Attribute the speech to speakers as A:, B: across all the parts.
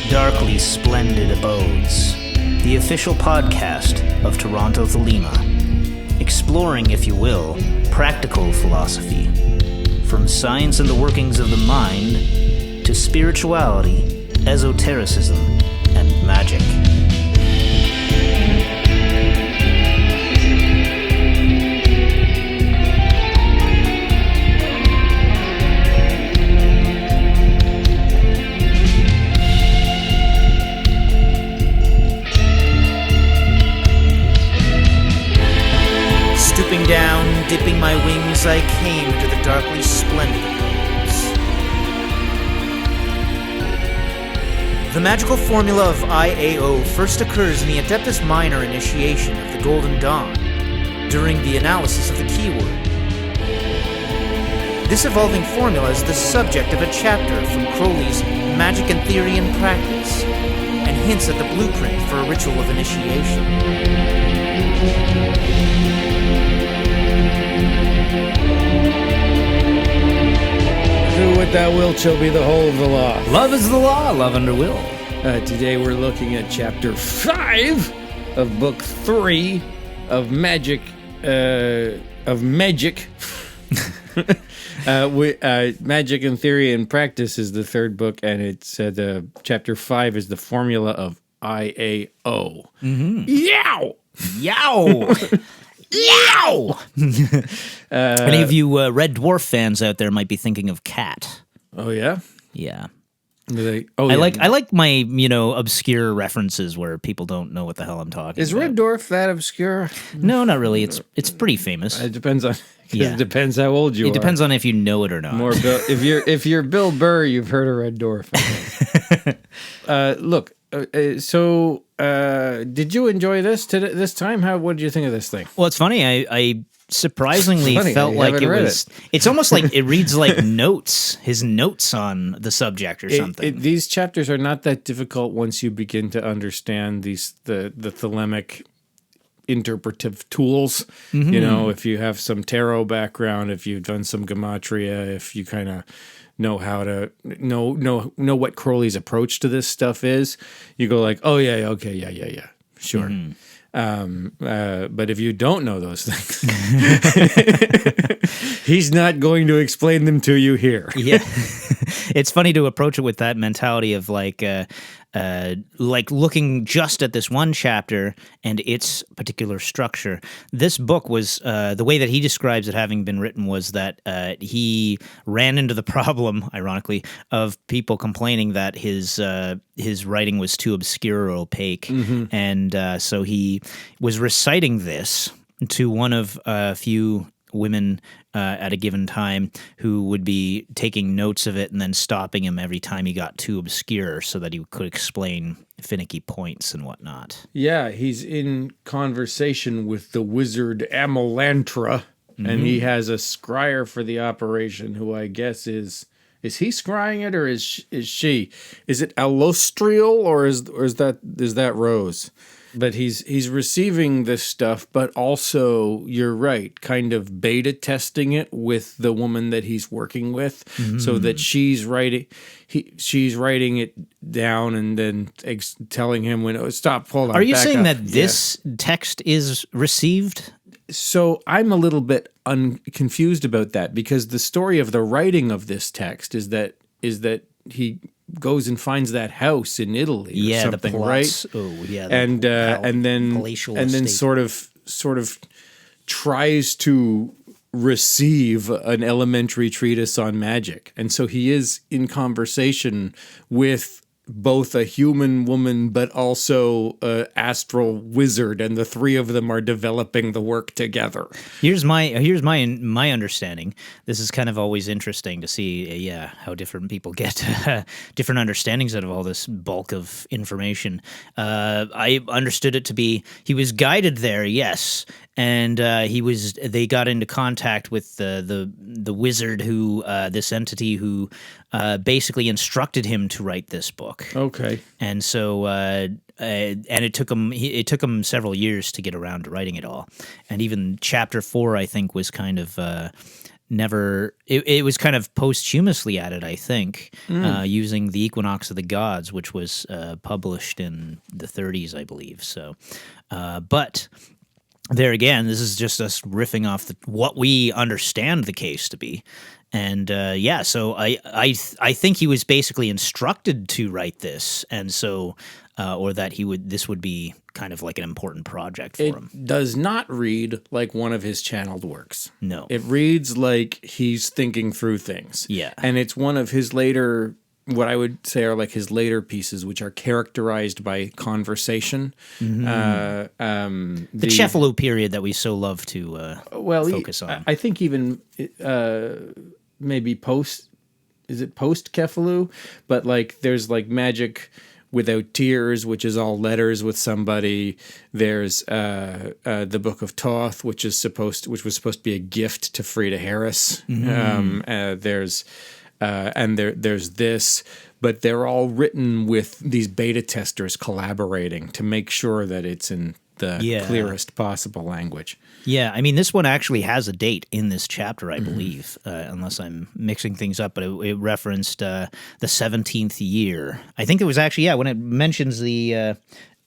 A: Darkly Splendid Abodes, the official podcast of Toronto Thelema, exploring, if you will, practical philosophy, from science and the workings of the mind to spirituality, esotericism, and magic. Stooping down, dipping my wings, I came to the darkly splendid abodes. The magical formula of I.A.O. first occurs in the Adeptus Minor Initiation of the Golden Dawn, during the analysis of the keyword. This evolving formula is the subject of a chapter from Crowley's Magic and Theory and Practice, and hints at the blueprint for a ritual of initiation.
B: Do what thou wilt shall be the whole of the law.
A: Love is the law, love under will.
B: Today we're looking at chapter 5 of book 3 of Magick. Magic and Theory and Practice is the third book, and it's the chapter 5 is the formula of I.A.O.
A: Mm-hmm.
B: Yow!
A: Yow! Yow! Any of you Red Dwarf fans out there might be thinking of Cat.
B: Oh yeah,
A: Yeah.
B: I
A: like my obscure references where people don't know what the hell I'm talking
B: Is
A: about.
B: Red Dwarf that obscure?
A: No, not really. It's pretty famous.
B: It depends on.
A: Yeah.
B: It depends how old you are.
A: It depends on if you know it or not.
B: More Bill, if you're Bill Burr, you've heard of Red Dwarf. Look, did you enjoy this time? What did you think of this thing?
A: Well, it's funny. I surprisingly felt like it was. It's almost like it reads like notes. His notes on the subject or something.
B: These chapters are not that difficult once you begin to understand the Thelemic interpretive tools. Mm-hmm. You know, if you have some tarot background, if you've done some gematria, if you kind of know how to know what Crowley's approach to this stuff is, you go like, oh yeah, okay, yeah, sure. Mm-hmm. But if you don't know those things, he's not going to explain them to you here.
A: Yeah, it's funny to approach it with that mentality of like looking just at this one chapter and its particular structure. This book was the way that he describes it having been written was that he ran into the problem, ironically, of people complaining that his writing was too obscure or opaque, and so he was reciting this to one of a few women at a given time who would be taking notes of it and then stopping him every time he got too obscure so that he could explain finicky points and whatnot.
B: Yeah, he's in conversation with the wizard Amelantra, and he has a scryer for the operation who I guess is he scrying it or is she? Is it Alostriel or is that Rose? But he's receiving this stuff, but also, you're right, kind of beta testing it with the woman that he's working with, so that she's writing it down and then telling him stop, hold on.
A: Are you saying
B: up.
A: that this text is received?
B: So I'm a little bit confused about that, because the story of the writing of this text is that he goes and finds that house in Italy or something,
A: the
B: right?
A: Oh, yeah.
B: And then sort of tries to receive an elementary treatise on magic. And so he is in conversation with both a human woman but also an astral wizard, and the three of them are developing the work together.
A: Here's my understanding. This is kind of always interesting to see, how different people get different understandings out of all this bulk of information. I understood it to be he was guided there, yes, and they got into contact with the wizard who this entity who basically instructed him to write this book.
B: Okay,
A: and so and it took him several years to get around to writing it all. And even chapter 4, I think, was kind of never. It was kind of posthumously added, I think, using the Equinox of the Gods, which was published in the 30s, I believe. So, but there again, this is just us riffing off what we understand the case to be. And so I think he was basically instructed to write this, and so or that this would be kind of like an important project for him.
B: It does not read like one of his channeled works.
A: No,
B: it reads like he's thinking through things.
A: Yeah,
B: and it's one of his later, what I would say are like his later pieces, which are characterized by conversation.
A: The Cefalo period that we so love to focus on.
B: I think even maybe post Cefalo, but like there's like Magick Without Tears, which is all letters with somebody. There's the Book of Thoth, which was supposed to be a gift to Frieda Harris. There's this, but they're all written with these beta testers collaborating to make sure that it's in the clearest possible language.
A: Yeah, I mean, this one actually has a date in this chapter, I believe, unless I'm mixing things up, but it referenced the 17th year. I think it was actually, when it mentions the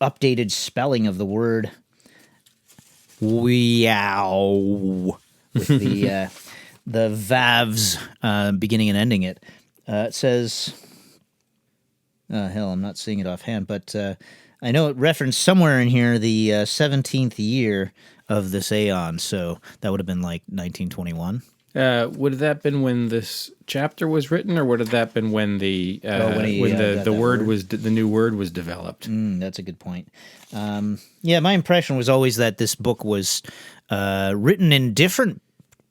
A: updated spelling of the word I.A.O, with the vavs beginning and ending it. It says, I'm not seeing it offhand, but I know it referenced somewhere in here the 17th year of this aeon, so that would have been like 1921.
B: Would that have been when this chapter was written, or would have that been when the new word was developed?
A: That's a good point. My impression was always that this book was written in different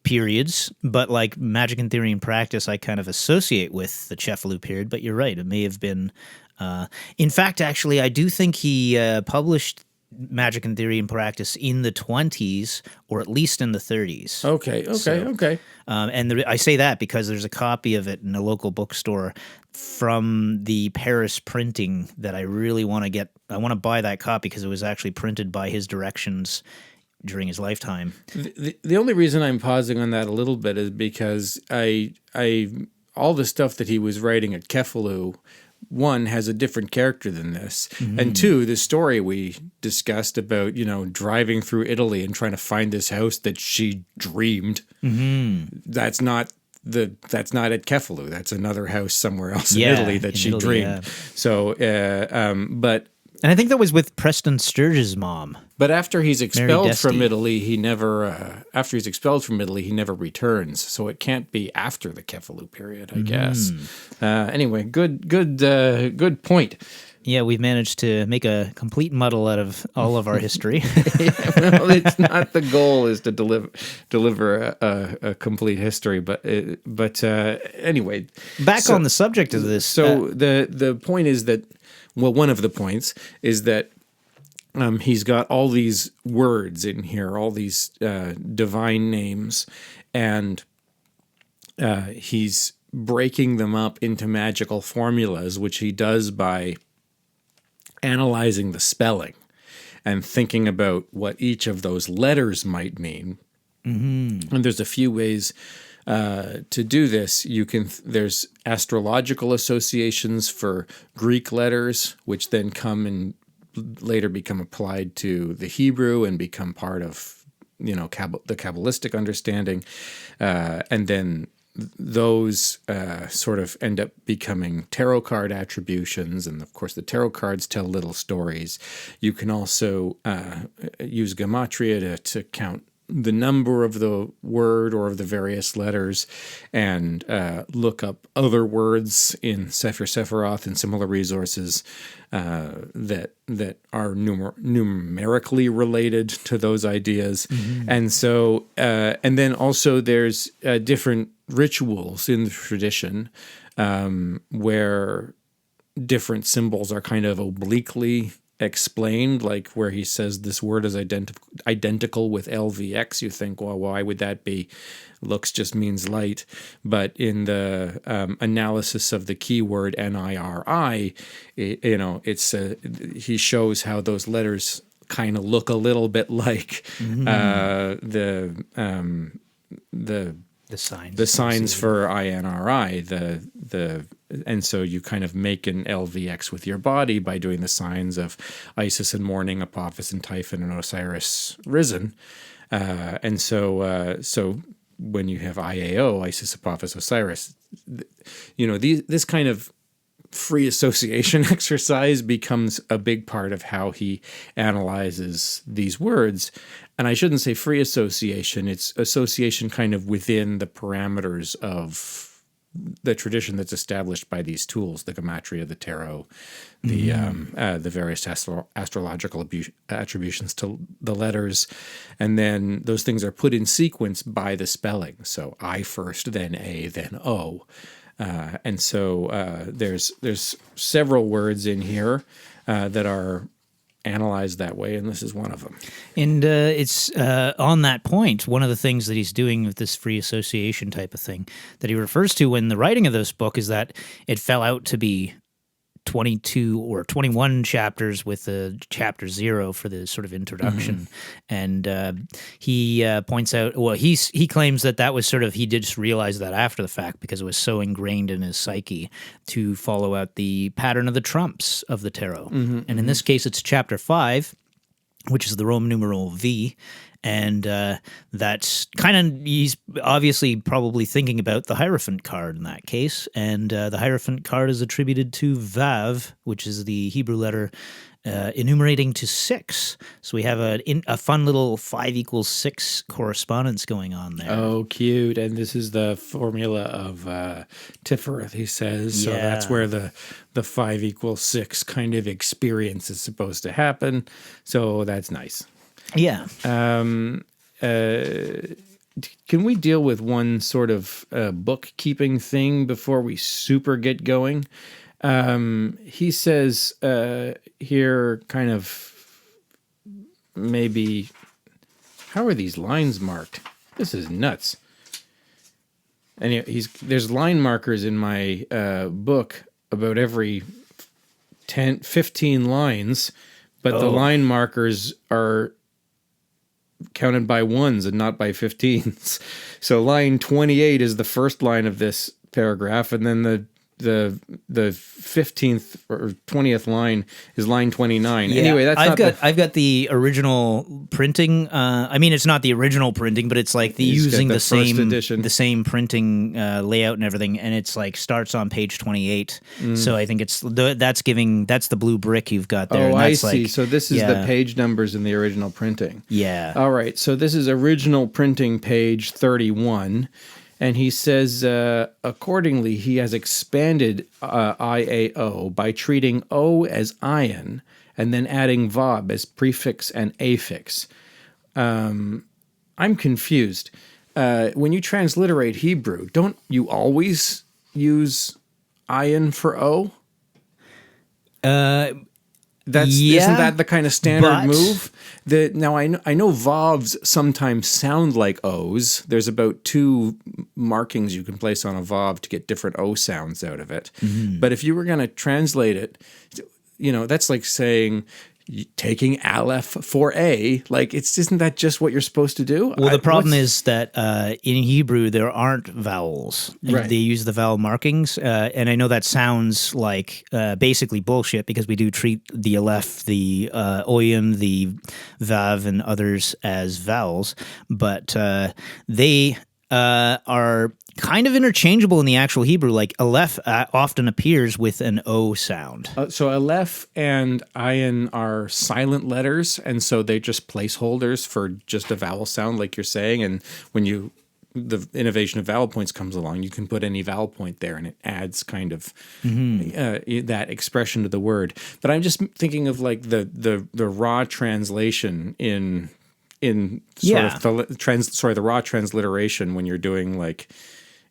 A: periods, but like Magic in Theory and Practice, I kind of associate with the Cefalo period. But you're right; it may have been. In fact, actually, I do think he published Magic in Theory and Practice in the 20s, or at least in the 30s.
B: Okay.
A: And I say that because there's a copy of it in a local bookstore from the Paris printing that I really want to get. I want to buy that copy because it was actually printed by his directions during his lifetime.
B: The only reason I'm pausing on that a little bit is because I all the stuff that he was writing at Cefalo, one, has a different character than this, and two, the story we discussed about driving through Italy and trying to find this house that she dreamed. That's not at Cefalo. That's another house somewhere else in Italy that she dreamed. Yeah. So,
A: and I think that was with Preston Sturge's mom.
B: But after he's expelled from Italy, he never returns. So it can't be after the Cefalo period, I guess. Anyway, good point.
A: Yeah, we've managed to make a complete muddle out of all of our history.
B: Well, it's not the goal is to deliver a complete history, but anyway.
A: Back on the subject of this.
B: So the point is that, well, one of the points is that he's got all these words in here, all these divine names, and he's breaking them up into magical formulas, which he does by analyzing the spelling and thinking about what each of those letters might mean. And there's a few ways to do this. There's astrological associations for Greek letters, which then come and later become applied to the Hebrew and become part of the Kabbalistic understanding, and then those sort of end up becoming tarot card attributions, and of course the tarot cards tell little stories. You can also use gematria to count the number of the word or of the various letters, and look up other words in Sefer Sephiroth and similar resources that are numerically related to those ideas. And so, and then also there's different rituals in the tradition where different symbols are kind of obliquely explained, like where he says this word is identical with LVX. You think, well, why would that be? Lux just means light. But in the analysis of the keyword NIRI, he shows how those letters kind of look a little bit like the
A: The signs
B: for INRI, and so you kind of make an LVX with your body by doing the signs of Isis in mourning, Apophis and Typhon, and Osiris risen. And so when you have I.A.O, Isis, Apophis, Osiris, this kind of free association exercise becomes a big part of how he analyzes these words. And I shouldn't say free association, it's association kind of within the parameters of the tradition that's established by these tools, the gematria, the tarot, the various astrological attributions to the letters, and then those things are put in sequence by the spelling. So I first, then A, then O. And so there's several words in here that are analyzed that way, and this is one of them.
A: And it's on that point, one of the things that he's doing with this free association type of thing that he refers to in the writing of this book is that it fell out to be 22 or 21 chapters with the chapter 0 for the sort of introduction. And he points out, well, he claims that was sort of, he did just realize that after the fact because it was so ingrained in his psyche to follow out the pattern of the trumps of the tarot. And in this case, it's chapter 5, which is the Roman numeral V. And that's kind of, he's obviously probably thinking about the Hierophant card in that case. And the Hierophant card is attributed to Vav, which is the Hebrew letter enumerating to 6. So we have a fun little 5 = 6 correspondence going on there.
B: Oh, cute. And this is the formula of Tifereth, he says. So that's where the 5 = 6 kind of experience is supposed to happen. So that's nice.
A: Yeah.
B: Can we deal with one sort of bookkeeping thing before we super get going? He says here kind of maybe, how are these lines marked? This is nuts. And there's line markers in my book about every 15 lines, but the line markers are counted by ones and not by 15s. So line 28 is the first line of this paragraph, and then the 15th or 20th line is line 29.
A: Yeah,
B: anyway,
A: I've got the original printing. I mean, it's not the original printing, but it's like using the same printing layout and everything, and it's like starts on page 28. So I think that's the blue brick you've got there.
B: Oh,
A: and that's
B: I see. So this is the page numbers in the original printing.
A: Yeah.
B: All right. So this is original printing page 31. And he says, accordingly, he has expanded I.A.O. by treating O as ion and then adding Vab as prefix and affix. I'm confused. When you transliterate Hebrew, don't you always use ion for O? Isn't that the kind of standard move? Now I know Vavs sometimes sound like O's. There's about 2 markings you can place on a Vav to get different O sounds out of it. But if you were going to translate it, that's like saying taking Aleph for A. Like, isn't that just what you're supposed to do?
A: Well, the problem is that in Hebrew there aren't vowels.
B: Right.
A: They use the vowel markings, and I know that sounds like basically bullshit because we do treat the Aleph, the Oyin, the Vav, and others as vowels, but they are kind of interchangeable in the actual Hebrew. Like Aleph often appears with an O sound.
B: So Aleph and Ayin are silent letters, and so they're just placeholders for just a vowel sound, like you're saying. And when the innovation of vowel points comes along, you can put any vowel point there, and it adds kind of that expression to the word. But I'm just thinking of like the raw translation in the raw transliteration when you're doing like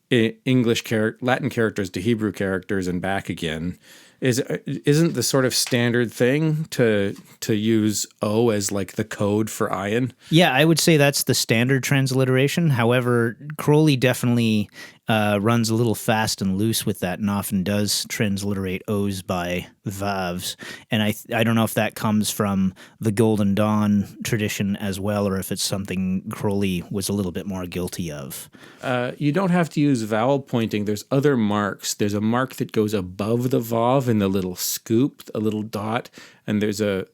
B: Latin characters to Hebrew characters and back again. Isn't the sort of standard thing to use O as like the code for ion?
A: Yeah, I would say that's the standard transliteration. However, Crowley definitely runs a little fast and loose with that, and often does transliterate O's by Vavs. And I don't know if that comes from the Golden Dawn tradition as well, or if it's something Crowley was a little bit more guilty of.
B: You don't have to use vowel pointing. There's other marks. There's a mark that goes above the Vav in the little scoop, a little dot, and there's a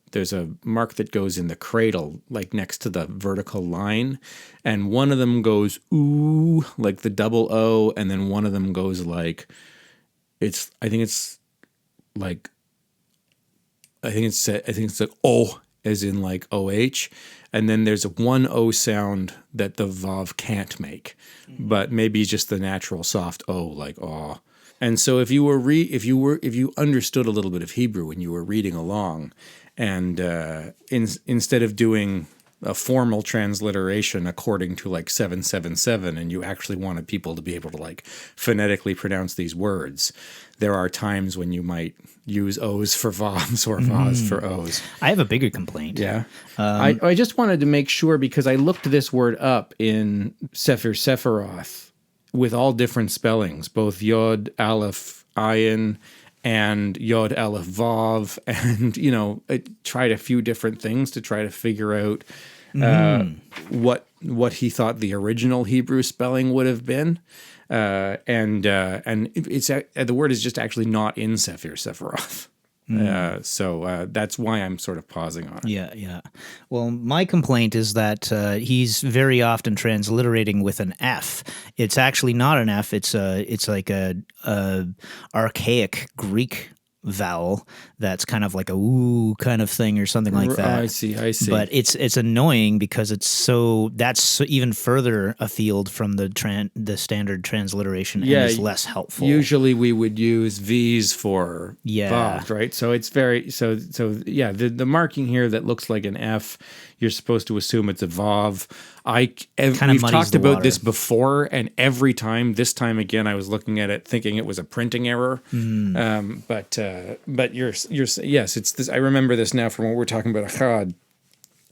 B: mark that goes in the cradle, like next to the vertical line, and one of them goes ooh, like the double O, and then one of them goes like I think it's like O, as in like OH, and then there's a one O sound that the Vav can't make, but maybe just the natural soft O, like aw. And so if you understood a little bit of Hebrew when you were reading along, and instead of doing a formal transliteration according to like 777, and you actually wanted people to be able to like phonetically pronounce these words, there are times when you might use O's for Vavs or Vavs for O's.
A: I have a bigger complaint.
B: Yeah. I just wanted to make sure, because I looked this word up in Sefer Sephiroth with all different spellings, both Yod, Aleph, Ayin, and Yod, Aleph, Vav, and, I tried a few different things to try to figure out what he thought the original Hebrew spelling would have been. And it's the word is just actually not in Sefer Sephiroth. So that's why I'm sort of pausing on it.
A: Yeah. Well, my complaint is that he's very often transliterating with an F. It's actually not an F. It's like a archaic Greek vowel that's kind of like a ooh kind of thing or something like that.
B: I see.
A: But it's annoying because that's even further afield from the standard transliteration and is less helpful.
B: Usually we would use V's for Vav, right? So it's the marking here that looks like an F, you're supposed to assume it's a Vav. We've talked about this before, and every time, this time again, I was looking at it thinking it was a printing error. But yes, it's this. I remember this now from what we're talking about Achad.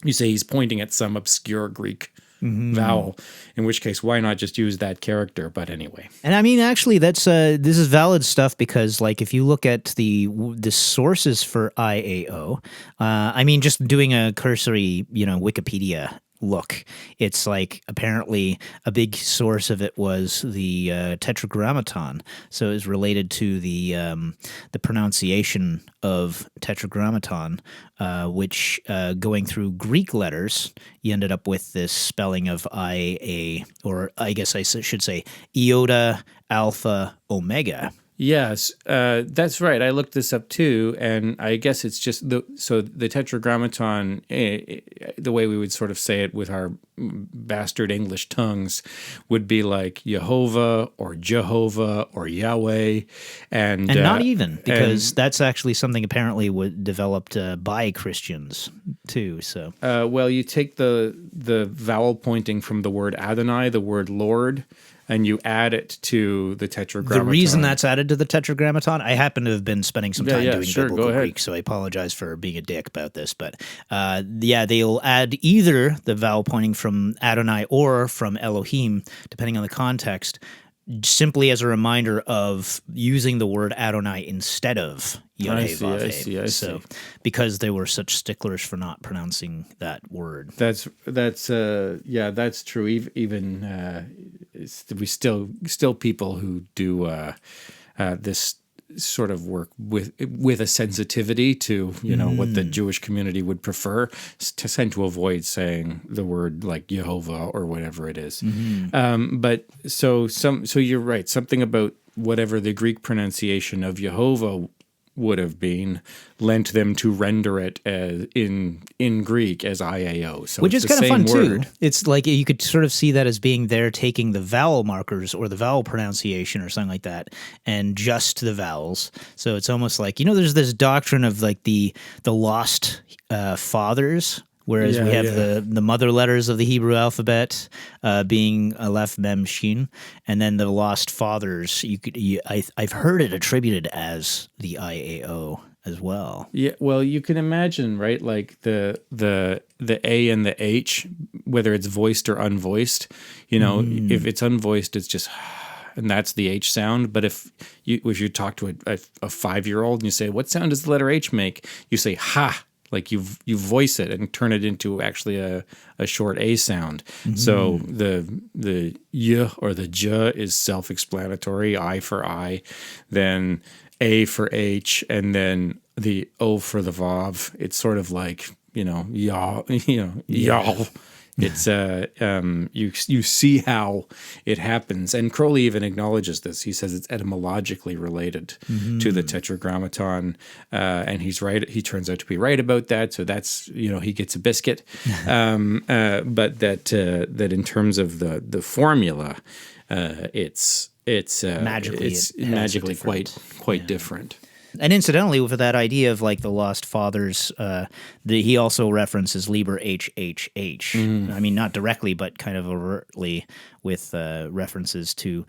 B: You say he's pointing at some obscure Greek vowel, in which case, why not just use that character? But anyway.
A: And I mean, actually, this is valid stuff, because, like, if you look at the sources for I.A.O, I mean, just doing a cursory, Wikipedia look, it's like apparently a big source of it was the Tetragrammaton, so it was related to the pronunciation of Tetragrammaton, which going through Greek letters, you ended up with this spelling of I-A, or I guess I should say Iota, Alpha, Omega.
B: Yes, that's right. I looked this up too, and I guess it's just the Tetragrammaton, the way we would sort of say it with our bastard English tongues, would be like Yehovah or Jehovah or Yahweh, and
A: not even, because that's actually something apparently developed by Christians too. So,
B: well, you take the vowel pointing from the word Adonai, the word Lord, and you add it to the Tetragrammaton.
A: The reason that's added to the Tetragrammaton, I happen to have been spending some time doing biblical Greek, so I apologize for being a dick about this. But they'll add either the vowel pointing from Adonai or from Elohim, depending on the context, simply as a reminder of using the word Adonai instead of Yod-Heh-Vav-Heh.
B: I see.
A: Because they were such sticklers for not pronouncing that word.
B: That's true. Even we still people who do this sort of work with a sensitivity to what the Jewish community would prefer, to tend to avoid saying the word like Jehovah or whatever it is. But so you're right. Something about whatever the Greek pronunciation of Jehovah would have been lent them to render it as in Greek as I.A.O. So
A: which is kind of fun too. It's like you could sort of see that as being there taking the vowel markers or the vowel pronunciation or something like that, and just the vowels. So it's almost like there's this doctrine of like the lost fathers. Whereas we have the mother letters of the Hebrew alphabet being Aleph, Mem, Shin, and then the lost fathers. I've heard it attributed as the I.A.O. as well.
B: Yeah, well, you can imagine, right? Like the A and the H, whether it's voiced or unvoiced. If it's unvoiced, it's just and that's the H sound. But if you talk to a 5-year-old and you say, what sound does the letter H make? You say ha, like you voice it and turn it into actually a short A sound. So the y or the j is self-explanatory, I for I, then A for H, and then the O for the vav. It's sort of like, y'all. It's you see how it happens, and Crowley even acknowledges this. He says it's etymologically related to the Tetragrammaton, and he's right. He turns out to be right about that. So that's he gets a biscuit. But that in terms of the formula, it's magically quite different.
A: And incidentally, with that idea of like the lost fathers, he also references Liber HHH. I mean, not directly, but kind of overtly with references to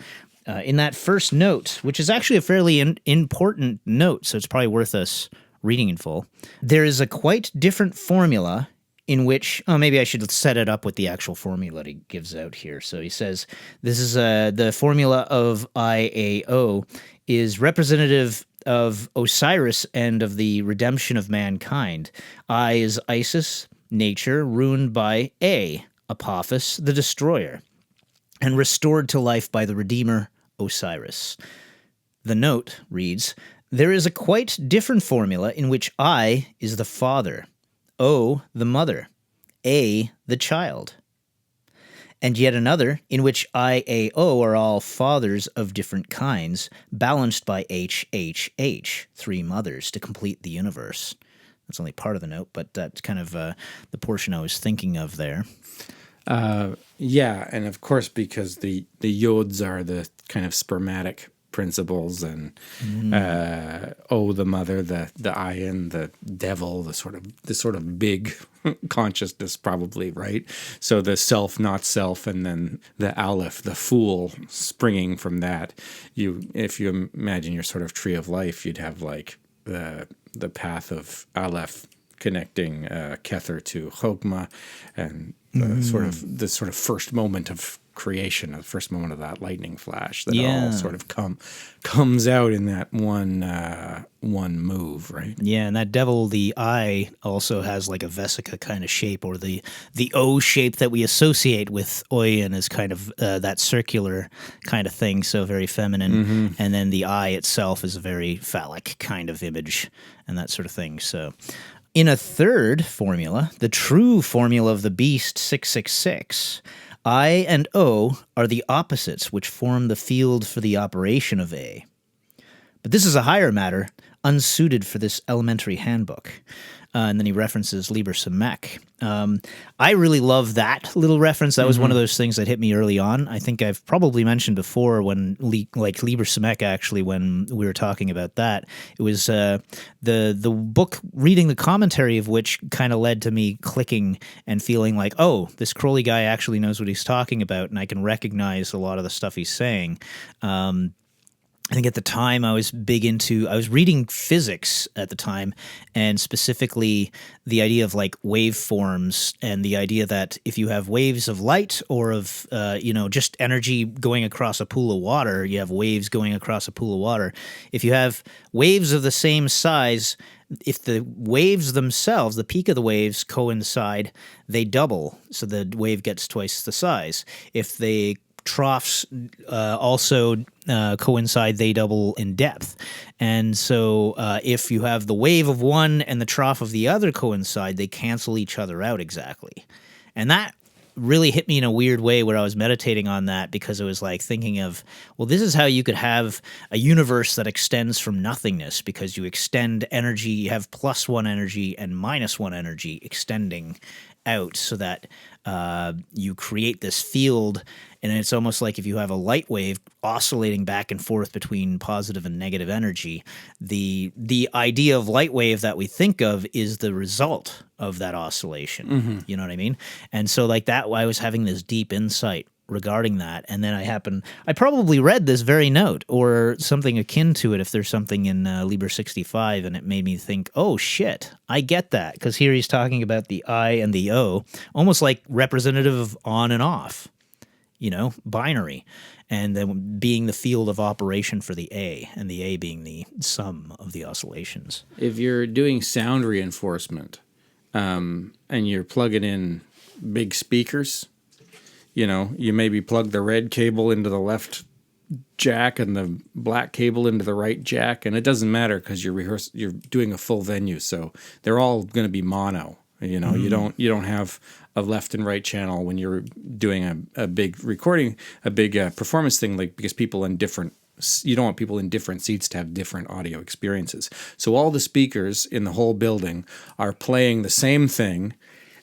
A: in that first note, which is actually a fairly important note, so it's probably worth us reading in full. There is a quite different formula in which, maybe I should set it up with the actual formula that he gives out here. So he says, this is the formula of I.A.O. is representative of Osiris and of the redemption of mankind. I is Isis, nature, ruined by A, Apophis, the destroyer, and restored to life by the Redeemer, Osiris. The note reads, there is a quite different formula in which I is the father, O, the mother, A, the child, and yet another in which I.A.O. are all fathers of different kinds, balanced by H.H.H., 3 mothers, to complete the universe. That's only part of the note, but that's kind of the portion I was thinking of there.
B: Yeah, and of course, because the yods are the kind of spermatic principles, and the mother, the ayin, the devil, the sort of big consciousness, probably, right? So the self, not self, and then the aleph, the fool, springing from that. If you imagine your sort of tree of life, you'd have like the path of aleph connecting Kether to Chokmah, and the sort of first moment of creation, the first moment of that lightning flash that all sort of comes out in that one move, right?
A: Yeah, and that devil, the eye, also has like a vesica kind of shape, or the O shape that we associate with Oyen is kind of that circular kind of thing, so very feminine. And then the eye itself is a very phallic kind of image and that sort of thing. So in a third formula, the true formula of the beast 666, I and O are the opposites which form the field for the operation of A. But this is a higher matter, unsuited for this elementary handbook. And then he references Liber Samek. I really love that little reference. That was one of those things that hit me early on. I think I've probably mentioned before when, like Liber Samek, actually, when we were talking about that. It was the book, reading the commentary of which kind of led to me clicking and feeling like, oh, this Crowley guy actually knows what he's talking about, and I can recognize a lot of the stuff he's saying. I think at the time I was reading physics at the time, and specifically the idea of like waveforms, and the idea that if you have waves of light or of, just energy going across a pool of water, you have waves going across a pool of water. If you have waves of the same size, if the waves themselves, the peak of the waves coincide, they double, so the wave gets twice the size. If the troughs also coincide, they double in depth. And so if you have the wave of one and the trough of the other coincide, they cancel each other out exactly. And that really hit me in a weird way where I was meditating on that, because it was like thinking of, well, this is how you could have a universe that extends from nothingness, because you extend energy, you have +1 energy and -1 energy extending out, so that you create this field. And it's almost like if you have a light wave oscillating back and forth between positive and negative energy, the idea of light wave that we think of is the result of that oscillation. You know what I mean? And so like that, I was having this deep insight regarding that. And then I probably read this very note or something akin to it, if there's something in Liber 65, and it made me think, oh shit, I get that. Because here he's talking about the I and the O, almost like representative of on and off. binary, and then being the field of operation for the A, and the A being the sum of the oscillations.
B: If you're doing sound reinforcement, and you're plugging in big speakers, you maybe plug the red cable into the left jack and the black cable into the right jack, and it doesn't matter because you're doing a full venue, so they're all going to be mono. You don't have a left and right channel when you're doing a big recording, a big performance thing, because you don't want people in different seats to have different audio experiences. So all the speakers in the whole building are playing the same thing,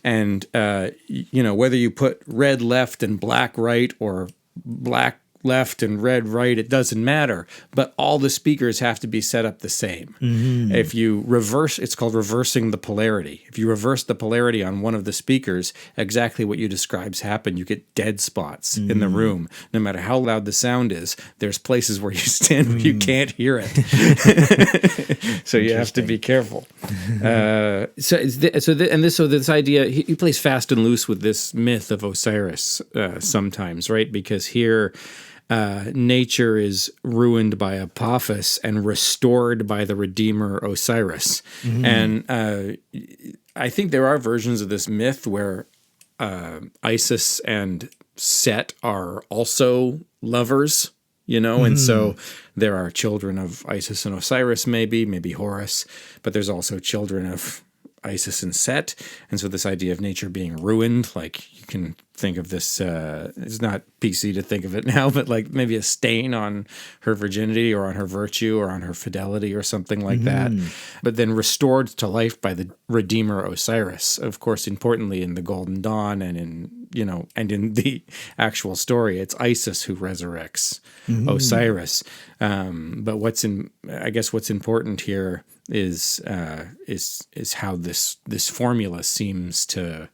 B: and whether you put red left and black right, or black left and red right, it doesn't matter, but all the speakers have to be set up the same. If you reverse, it's called reversing the polarity. If you reverse the polarity on one of the speakers, exactly what you describes happen. You get dead spots in the room. No matter how loud the sound is, there's places where you stand where you can't hear it. So you have to be careful. This idea, he plays fast and loose with this myth of Osiris sometimes, right? Because here, nature is ruined by Apophis and restored by the Redeemer Osiris. And I think there are versions of this myth where Isis and Set are also lovers, and so there are children of Isis and Osiris, maybe Horus, but there's also children of Isis and Set. And so this idea of nature being ruined, you can think of this, it's not PC to think of it now, but maybe a stain on her virginity or on her virtue or on her fidelity or something like that, but then restored to life by the Redeemer Osiris. Of course, importantly, in the Golden Dawn and in the actual story, it's Isis who resurrects Osiris. But what's important here is how this formula seems to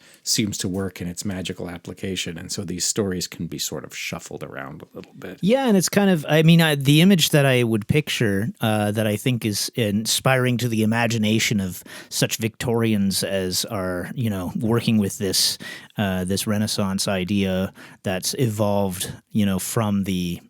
B: work in its magical application, and so these stories can be sort of shuffled around a little bit.
A: Yeah, and it's kind of, the image that I would picture that I think is inspiring to the imagination of such Victorians as are, working with this Renaissance idea that's evolved, from the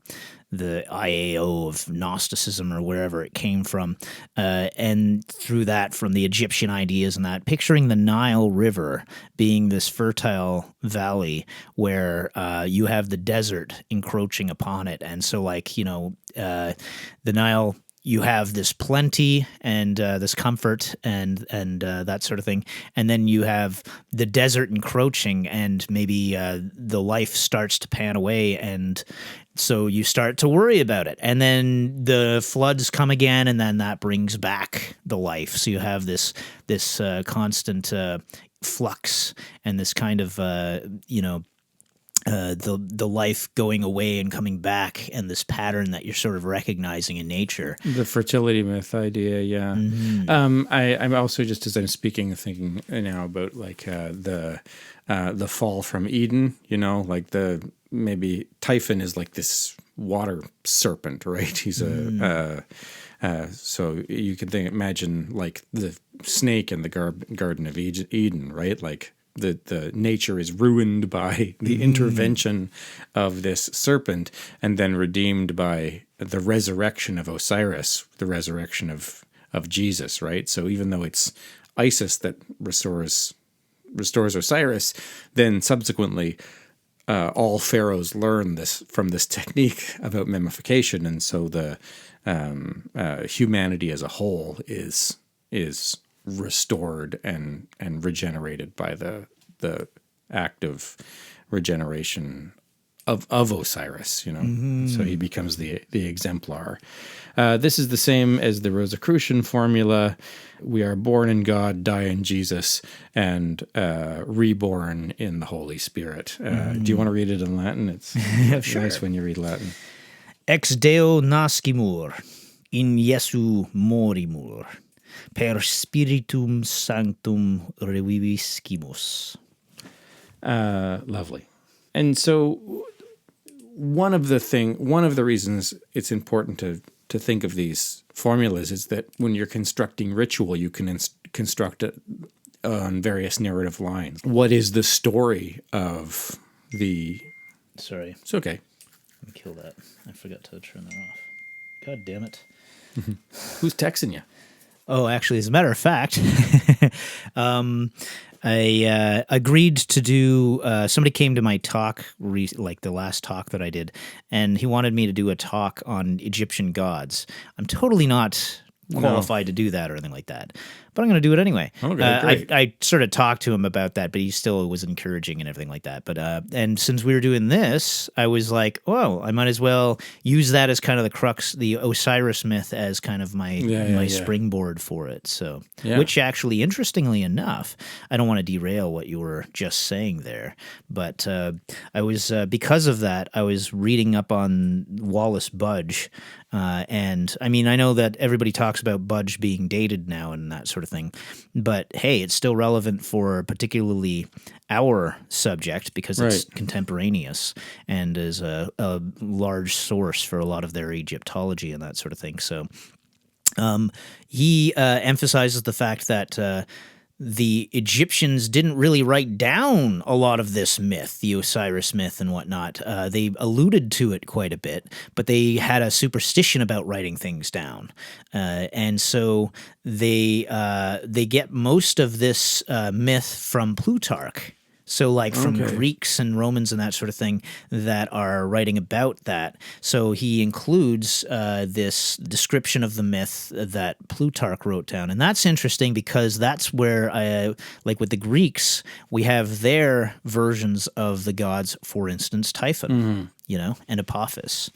A: I.A.O. of Gnosticism or wherever it came from, and through that from the Egyptian ideas and that, picturing the Nile River being this fertile valley where you have the desert encroaching upon it. And so the Nile, you have this plenty and this comfort and that sort of thing. And then you have the desert encroaching, and maybe the life starts to pan away, and so you start to worry about it. And then the floods come again, and then that brings back the life. So you have this constant flux and this kind of, the life going away and coming back, and this pattern that you're sort of recognizing in nature.
B: The fertility myth idea, yeah. I'm also, just as I'm speaking, thinking now about the fall from Eden. Maybe Typhon is like this water serpent, right? He's so you can imagine the snake in the Garden of Eden, right? The nature is ruined by the intervention of this serpent, and then redeemed by the resurrection of Osiris, the resurrection of Jesus, right? So even though it's Isis that restores Osiris, then subsequently all pharaohs learn this from this technique about mummification, and so the humanity as a whole is restored and regenerated by the act of regeneration of Osiris, So he becomes the exemplar. This is the same as the Rosicrucian formula. We are born in God, die in Jesus, and reborn in the Holy Spirit. Do you want to read it in Latin? It's
A: Sure.
B: Nice when you read Latin.
A: Ex Deo nascimur, in Jesu morimur, per Spiritum Sanctum reviviscimus.
B: Lovely. And so one of the reasons it's important to think of these formulas is that when you're constructing ritual, you can construct it on various narrative lines. What is the story of the
A: Sorry.
B: It's okay.
A: Let me kill that. I forgot to turn that off. God damn it.
B: Who's texting you?
A: Oh, actually, as a matter of fact, I agreed to do. Somebody came to my talk, like the last talk that I did, and he wanted me to do a talk on Egyptian gods. I'm totally not qualified to do that or anything like that, but I'm going to do it anyway.
B: Okay, great.
A: I sort of talked to him about that, but he still was encouraging and everything like that. But and since we were doing this, I was like, well, I might as well use that as kind of the crux, the Osiris myth, as kind of my springboard for it. So, which actually, interestingly enough, I don't want to derail what you were just saying there, but I was because of that, I was reading up on Wallace Budge. And I mean, I know that everybody talks about Budge being dated now and that sort of thing, but hey, it's still relevant for particularly our subject because it's contemporaneous and is a large source for a lot of their Egyptology and that sort of thing. So he emphasizes the fact that the Egyptians didn't really write down a lot of this myth, the Osiris myth and whatnot. They alluded to it quite a bit, but they had a superstition about writing things down. And so they get most of this myth from Plutarch. So like from Greeks and Romans and that sort of thing that are writing about that. So he includes this description of the myth that Plutarch wrote down. And that's interesting because that's where, like with the Greeks, we have their versions of the gods, for instance, Typhon, and Apophis.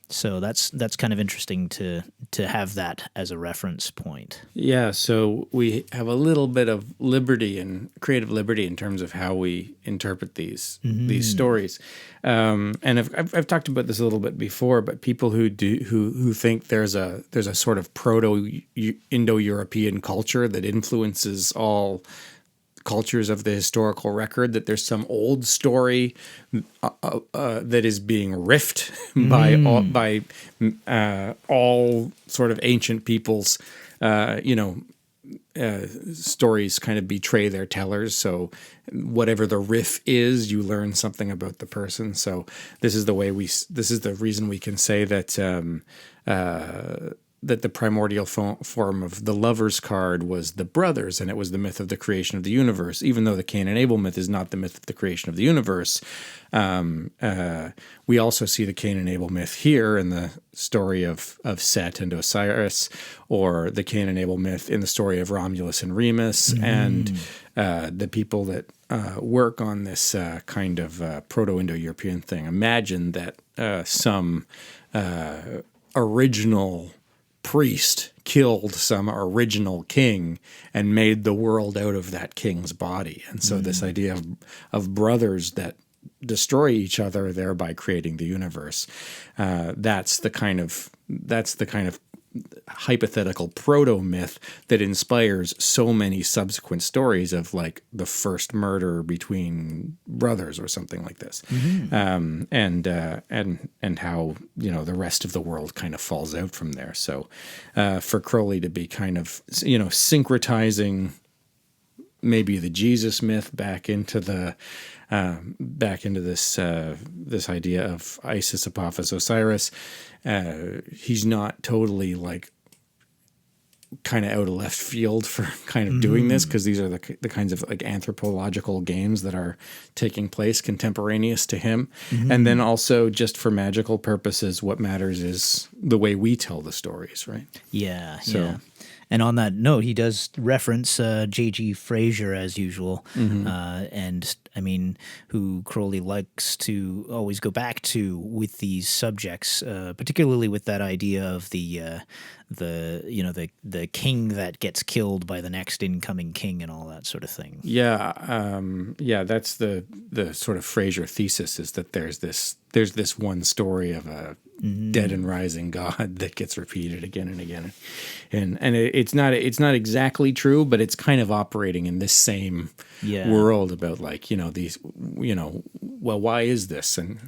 A: So that's kind of interesting to have that as a reference point.
B: Yeah, so we have a little bit of liberty and creative liberty in terms of how we interpret these stories. And I've talked about this a little bit before, but people who think there's a sort of proto-Indo-European culture that influences all cultures of the historical record, that there's some old story that is being riffed by all sort of ancient peoples. Stories kind of betray their tellers. So whatever the riff is, you learn something about the person. So this is the reason we can say that that the primordial form of the lover's card was the brothers, and it was the myth of the creation of the universe, even though the Cain and Abel myth is not the myth of the creation of the universe. We also see the Cain and Abel myth here in the story of Set and Osiris, or the Cain and Abel myth in the story of Romulus and Remus, and the people that work on this kind of Proto-Indo-European thing. Imagine that some original priest killed some original king and made the world out of that king's body. And so this idea of brothers that destroy each other, thereby creating the universe, that's the kind of hypothetical proto-myth that inspires so many subsequent stories of like the first murder between brothers or something like this. And how, the rest of the world kind of falls out from there. So for Crowley to be kind of, syncretizing maybe the Jesus myth back into this idea of Isis, Apophis, Osiris, he's not totally like kind of out of left field for kind of doing this, because these are the kinds of like anthropological games that are taking place contemporaneous to him. And then also just for magical purposes, what matters is the way we tell the stories, right?
A: Yeah. And on that note, he does reference J.G. Frazer as usual, and I mean, who Crowley likes to always go back to with these subjects, particularly with that idea of the king that gets killed by the next incoming king and all that sort of thing.
B: Yeah, that's the sort of Frazer thesis, is that there's this one story of a dead and rising god that gets repeated again and again, and it's not exactly true, but it's kind of operating in this same world about like these well, why is this? And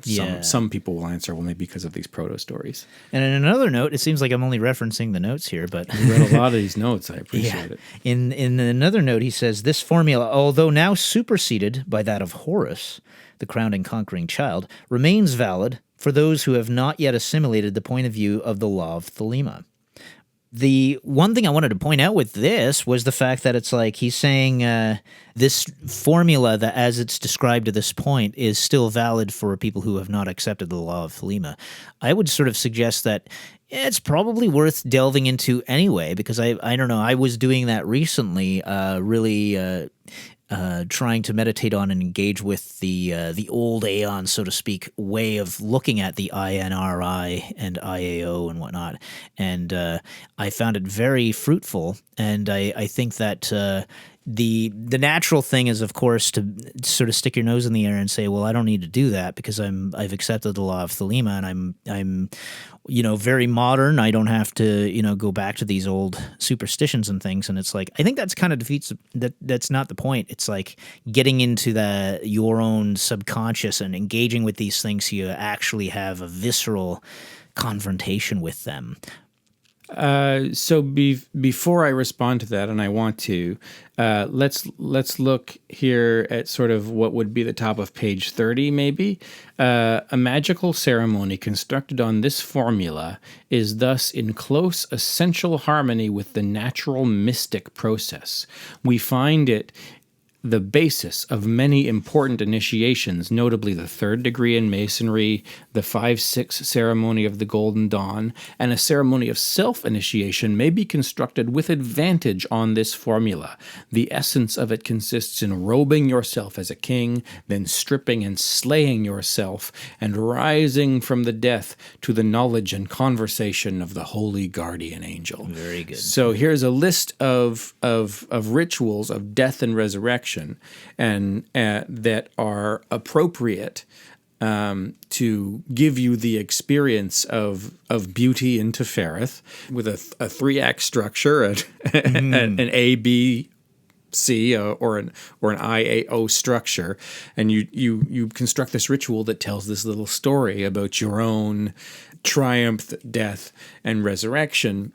B: some people will answer, well, maybe because of these proto stories.
A: And in another note, it seems like I'm only referencing the notes here, but
B: you read a lot of these notes. I appreciate it.
A: In another note, he says this formula, although now superseded by that of Horus, the crowned and conquering child, remains valid for those who have not yet assimilated the point of view of the law of Thelema. The one thing I wanted to point out with this was the fact that it's like he's saying this formula that as it's described to this point is still valid for people who have not accepted the law of Thelema. I would sort of suggest that it's probably worth delving into anyway, because I don't know, I was doing that recently, really trying to meditate on and engage with the old Aeon, so to speak, way of looking at the INRI and I.A.O. and whatnot. And I found it very fruitful. And I think that the natural thing is, of course, to sort of stick your nose in the air and say, well, I don't need to do that because I've accepted the law of Thelema and I'm very modern. I don't have to, go back to these old superstitions and things. And it's like, I think that's kind of defeats that's not the point. It's like getting into your own subconscious and engaging with these things so you actually have a visceral confrontation with them.
B: So before I respond to that, and I want to, let's look here at sort of what would be the top of page 30, maybe. A magical ceremony constructed on this formula is thus in close essential harmony with the natural mystic process. We find it the basis of many important initiations, notably the 3rd degree in Masonry, the 5-6 ceremony of the Golden Dawn, and a ceremony of self-initiation may be constructed with advantage on this formula. The essence of it consists in robing yourself as a king, then stripping and slaying yourself, and rising from the death to the knowledge and conversation of the holy guardian angel.
A: Very good.
B: So here's a list of rituals of death and resurrection, and that are appropriate to give you the experience of beauty in Tefereth with a 3-act structure, an A, B, C, or an I.A.O. structure, and you construct this ritual that tells this little story about your own triumph, death, and resurrection,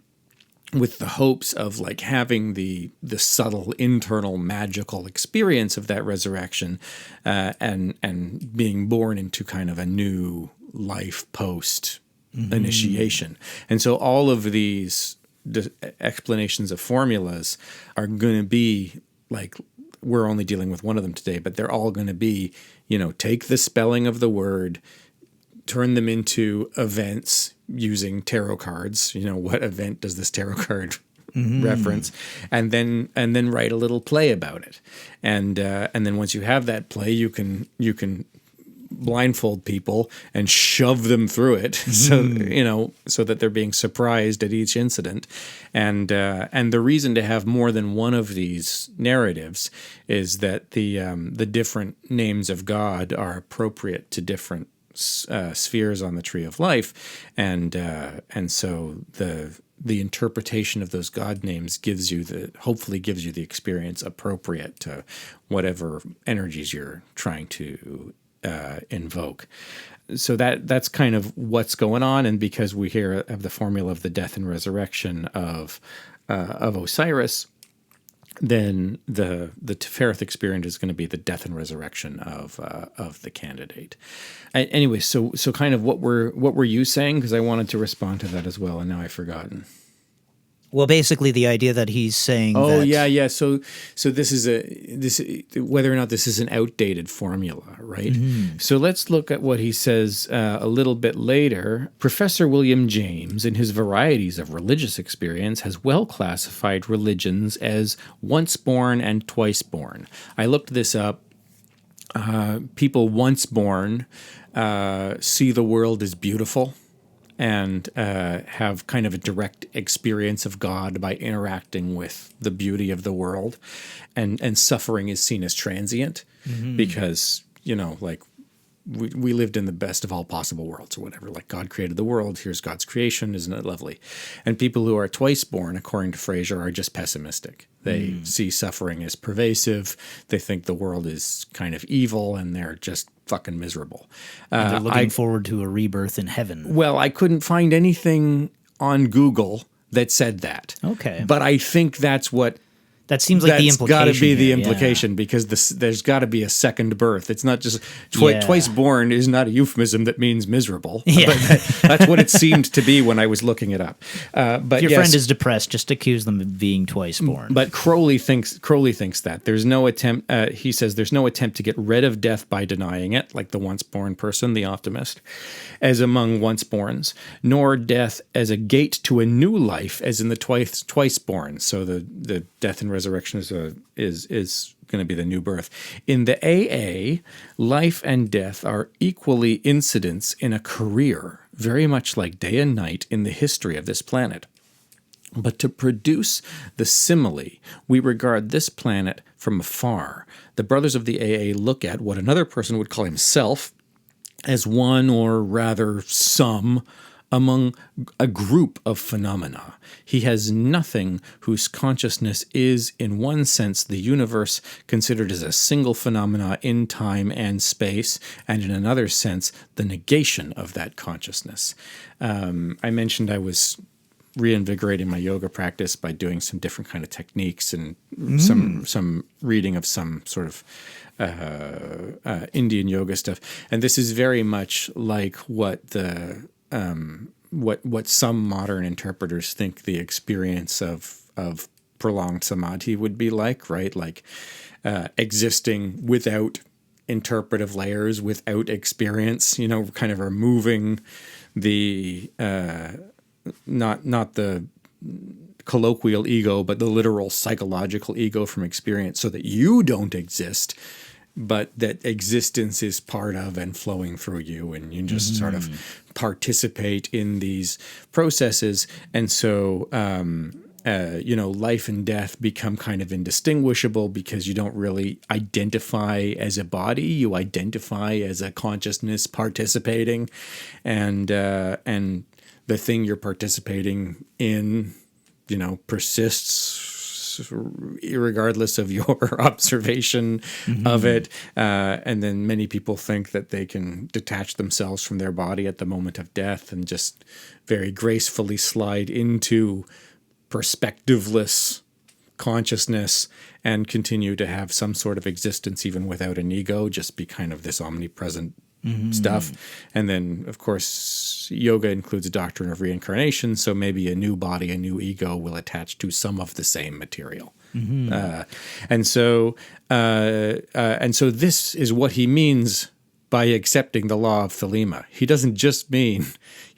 B: with the hopes of like having the subtle internal magical experience of that resurrection, and being born into kind of a new life post initiation. And so all of these explanations of formulas are going to be like, we're only dealing with one of them today, but they're all going to be, take the spelling of the word, turn them into events using tarot cards. What event does this tarot card reference? And then write a little play about it. And then once you have that play, you can blindfold people and shove them through it, so that they're being surprised at each incident. And the reason to have more than one of these narratives is that the different names of God are appropriate to different spheres on the tree of life, and so the interpretation of those God names hopefully gives you the experience appropriate to whatever energies you're trying to invoke. So that's kind of what's going on, and because we here have the formula of the death and resurrection of Osiris, then the Tefereth experience is going to be the death and resurrection of the candidate. Anyway, so kind of what were you saying? Because I wanted to respond to that as well, and now I've forgotten.
A: Well, basically, the idea that he's saying.
B: Oh,
A: that,
B: yeah. So this is whether or not this is an outdated formula, right? So let's look at what he says a little bit later. Professor William James, in his Varieties of Religious Experience, has well classified religions as once born and twice born. I looked this up. People once born see the world as beautiful and have kind of a direct experience of God by interacting with the beauty of the world. And suffering is seen as transient because, like we lived in the best of all possible worlds or whatever. Like God created the world, here's God's creation, isn't it lovely? And people who are twice born, according to Fraser, are just pessimistic. They see suffering as pervasive. They think the world is kind of evil, and they're just fucking miserable.
A: They're looking forward to a rebirth in heaven.
B: Well, I couldn't find anything on Google that said that.
A: Okay.
B: But I think that's what
A: That seems like the
B: That's
A: implication.
B: got to be the
A: here,
B: implication because there's got to be a second birth. It's not just
A: Yeah.
B: twice born is not a euphemism that means miserable.
A: Yeah.
B: But that's what it seemed to be when I was looking it up. But
A: If your
B: yes,
A: friend is depressed, just accuse them of being twice born.
B: but Crowley thinks that there's no attempt. He says there's no attempt to get rid of death by denying it, like the once born person, the optimist, as among once borns, nor death as a gate to a new life, as in the twice born. So the death and resurrection is going to be the new birth. In the AA, life and death are equally incidents in a career, very much like day and night in the history of this planet. But to produce the simile, we regard this planet from afar. The brothers of the AA look at what another person would call himself as one, or rather some, among a group of phenomena. He has nothing whose consciousness is, in one sense, the universe considered as a single phenomena in time and space, and in another sense, the negation of that consciousness. I mentioned I was reinvigorating my yoga practice by doing some different kind of techniques and some reading of some sort of Indian yoga stuff. And this is very much like what the what some modern interpreters think the experience of prolonged samadhi would be like, right? Like existing without interpretive layers, without experience, kind of removing the not the colloquial ego, but the literal psychological ego from experience, so that you don't exist, but that existence is part of and flowing through you, and you just sort of participate in these processes. And so, life and death become kind of indistinguishable because you don't really identify as a body; you identify as a consciousness participating, and the thing you're participating in, persists regardless of your observation of it. And then many people think that they can detach themselves from their body at the moment of death and just very gracefully slide into perspectiveless consciousness and continue to have some sort of existence even without an ego, just be kind of this omnipresent stuff. And then, of course, yoga includes a doctrine of reincarnation, so maybe a new body, a new ego will attach to some of the same material. And so this is what he means by accepting the law of Thelema. He doesn't just mean,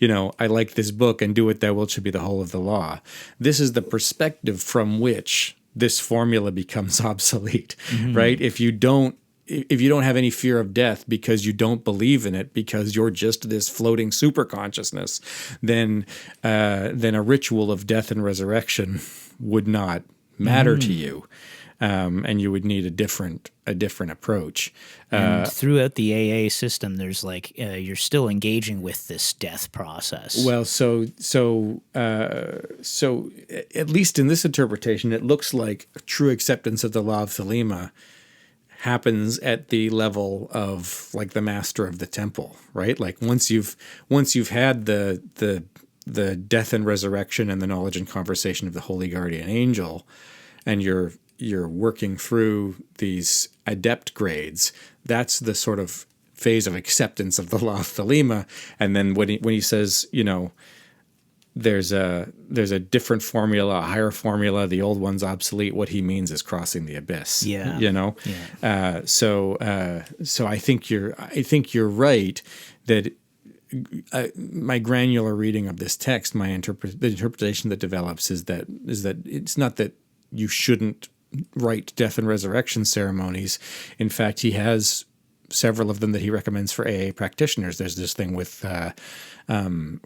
B: I like this book and do what thou wilt should be the whole of the law. This is the perspective from which this formula becomes obsolete, right? If you don't have any fear of death because you don't believe in it, because you're just this floating super consciousness, then a ritual of death and resurrection would not matter to you, and you would need a different approach.
A: And throughout the AA system, there's you're still engaging with this death process.
B: Well, so at least in this interpretation, it looks like true acceptance of the law of Thelema happens at the level of like the master of the temple, right? Like once you've had the death and resurrection and the knowledge and conversation of the holy guardian angel, and you're working through these adept grades, that's the sort of phase of acceptance of the law of Thelema. And then when he says, there's a different formula, a higher formula, the old one's obsolete, what he means is crossing the abyss.
A: Yeah.
B: So I think you're right that my granular reading of this text, the interpretation that develops is that it's not that you shouldn't write death and resurrection ceremonies. In fact, he has several of them that he recommends for AA practitioners. There's this thing with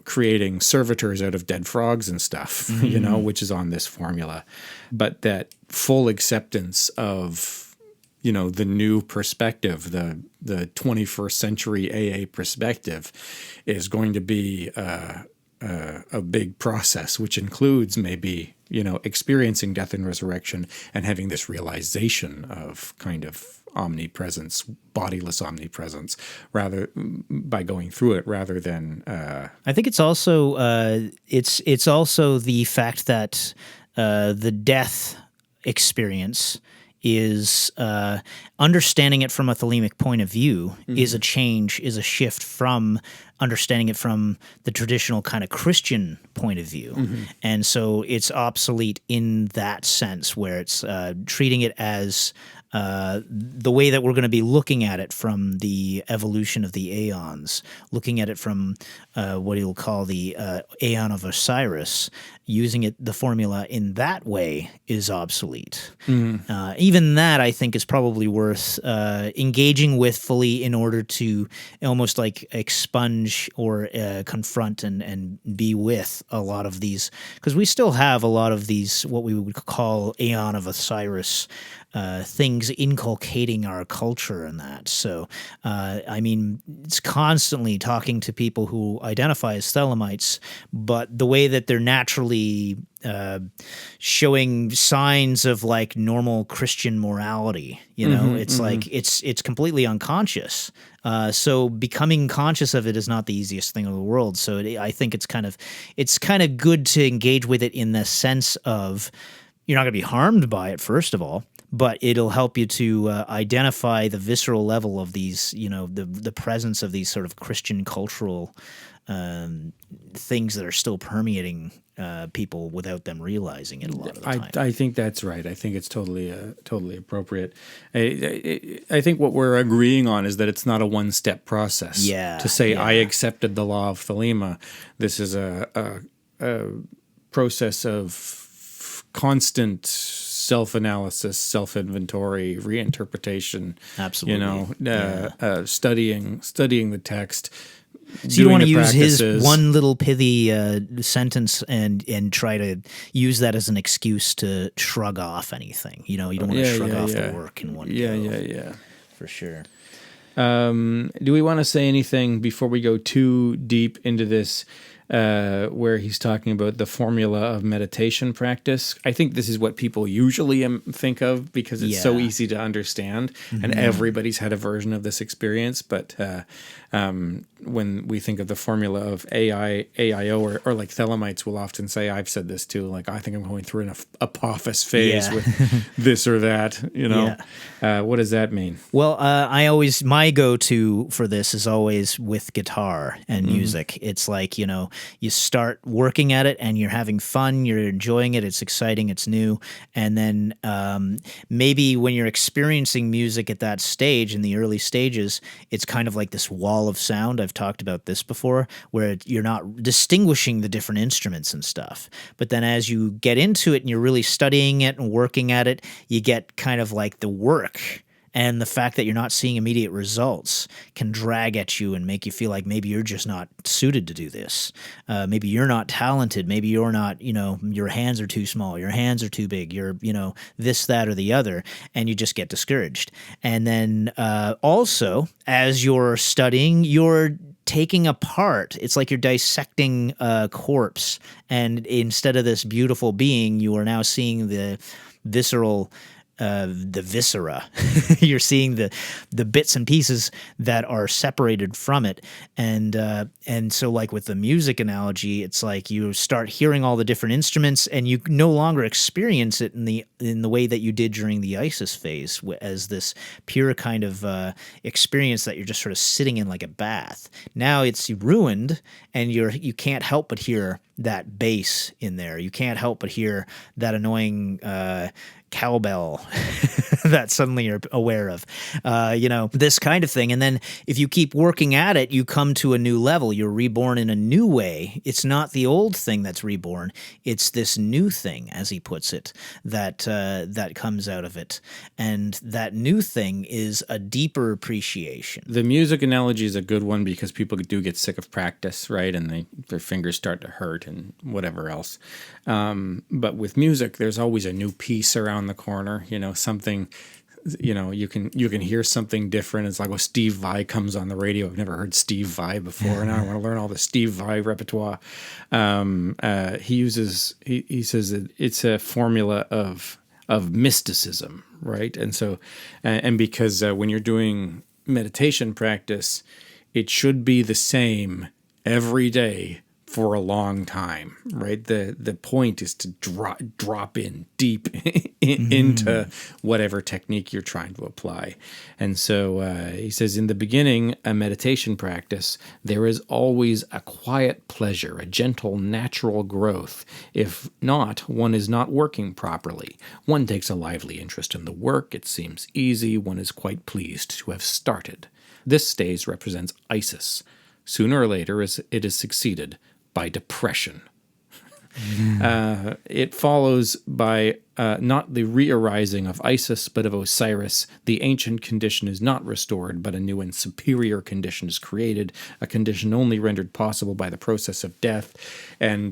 B: creating servitors out of dead frogs and stuff, which is on this formula. But that full acceptance of, the new perspective, the 21st century AA perspective, is going to be a big process, which includes maybe, experiencing death and resurrection and having this realization of kind of omnipresence, bodiless omnipresence, rather by going through it, rather than.
A: I think it's also it's also the fact that the death experience is understanding it from a Thelemic point of view is a change, is a shift from understanding it from the traditional kind of Christian point of view. And so it's obsolete in that sense, where it's treating it as the way that we're going to be looking at it from the evolution of the aeons, looking at it from what he'll call the Aeon of Osiris, using it, the formula in that way is obsolete. Even that, I think, is probably worth engaging with fully in order to almost like expunge or confront and be with a lot of these, because we still have a lot of these, what we would call Aeon of Osiris things inculcating our culture and that. So, I mean, it's constantly talking to people who identify as Thelemites, but the way that they're naturally showing signs of like normal Christian morality, you know, it's like it's completely unconscious. So becoming conscious of it is not the easiest thing in the world. So I think it's kind of good to engage with it in the sense of you're not going to be harmed by it, first of all, but it'll help you to identify the visceral level of these, you know, the presence of these sort of Christian cultural things that are still permeating people without them realizing it a lot of the time.
B: I think that's right. I think it's totally appropriate. I think what we're agreeing on is that it's not a one-step process. To say I accepted the law of Thelema. This is a process of constant self-analysis, self-inventory, reinterpretation.
A: Absolutely.
B: You know, studying the text.
A: So you want to use his one little pithy sentence and try to use that as an excuse to shrug off anything. You know, you don't want to shrug off the work in one go.
B: Yeah.
A: For sure.
B: Do we want to say anything before we go too deep into this, where he's talking about the formula of meditation practice? I think this is what people usually think of because it's so easy to understand, and everybody's had a version of this experience. But when we think of the formula of I.A.O, or like Thelemites will often say, I've said this too, like, I think I'm going through an Apophis phase with this or that, you know. What does that mean?
A: Well, my go-to for this is always with guitar and music. It's like, you know, you start working at it and you're having fun, you're enjoying it, it's exciting, it's new. And then maybe when you're experiencing music at that stage, in the early stages, it's kind of like this wall of sound. I've talked about this before, where you're not distinguishing the different instruments and stuff. But then as you get into it and you're really studying it and working at it, you get kind of like the work. And the fact that you're not seeing immediate results can drag at you and make you feel like maybe you're just not suited to do this. Maybe you're not talented. Maybe you're not, you know, your hands are too small. Your hands are too big. You're, you know, this, that, or the other. And you just get discouraged. And then also, as you're studying, you're taking apart. It's like you're dissecting a corpse. And instead of this beautiful being, you are now seeing the visceral the viscera. You're seeing the bits and pieces that are separated from it, and so like with the music analogy, it's like you start hearing all the different instruments, and you no longer experience it in the way that you did during the Isis phase as this pure kind of experience that you're just sort of sitting in like a bath. Now it's ruined, and you can't help but hear that bass in there. You can't help but hear that annoying cowbell that suddenly you're aware of, you know, this kind of thing. And then if you keep working at it, you come to a new level. You're reborn in a new way. It's not the old thing that's reborn. It's this new thing, as he puts it, that comes out of it. And that new thing is a deeper appreciation.
B: The music analogy is a good one because people do get sick of practice, right? And their fingers start to hurt and whatever else. But with music, there's always a new piece around the corner, you know, something, you know, you can hear something different. It's like, well, Steve Vai comes on the radio. I've never heard Steve Vai before, and I want to learn all the Steve Vai repertoire. He says it's a formula of mysticism, right? And so, and because when you're doing meditation practice, it should be the same every day for a long time, right? The point is to drop in deep into whatever technique you're trying to apply. And so he says, in the beginning, a meditation practice, there is always a quiet pleasure, a gentle, natural growth. If not, one is not working properly. One takes a lively interest in the work. It seems easy. One is quite pleased to have started. This stage represents Isis. Sooner or later, it is succeeded by depression. It follows by not the re-arising of Isis, but of Osiris. The ancient condition is not restored, but a new and superior condition is created, a condition only rendered possible by the process of death. And,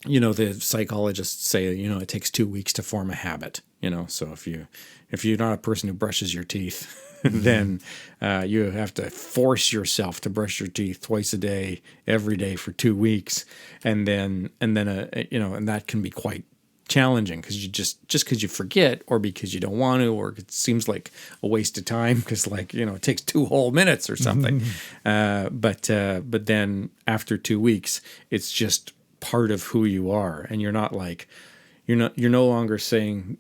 B: the psychologists say, it takes 2 weeks to form a habit. So if you're not a person who brushes your teeth, then you have to force yourself to brush your teeth twice a day, every day for 2 weeks, and that can be quite challenging because you just because you forget, or because you don't want to, or it seems like a waste of time because it takes 2 whole minutes or something. But then after 2 weeks, it's just part of who you are, and you're no longer saying.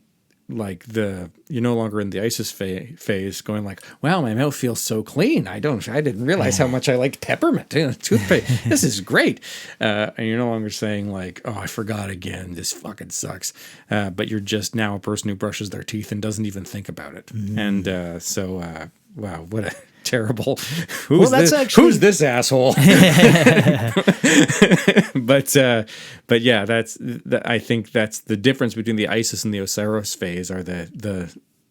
B: You're no longer in the Isis phase going like, wow, my mouth feels so clean. I didn't realize how much I liked peppermint toothpaste. This is great. And you're no longer saying like, oh, I forgot again. This fucking sucks. But you're just now a person who brushes their teeth and doesn't even think about it. And wow, what a terrible. Who's this asshole? But yeah, I think that's the difference between the Isis and the Osiris phase are the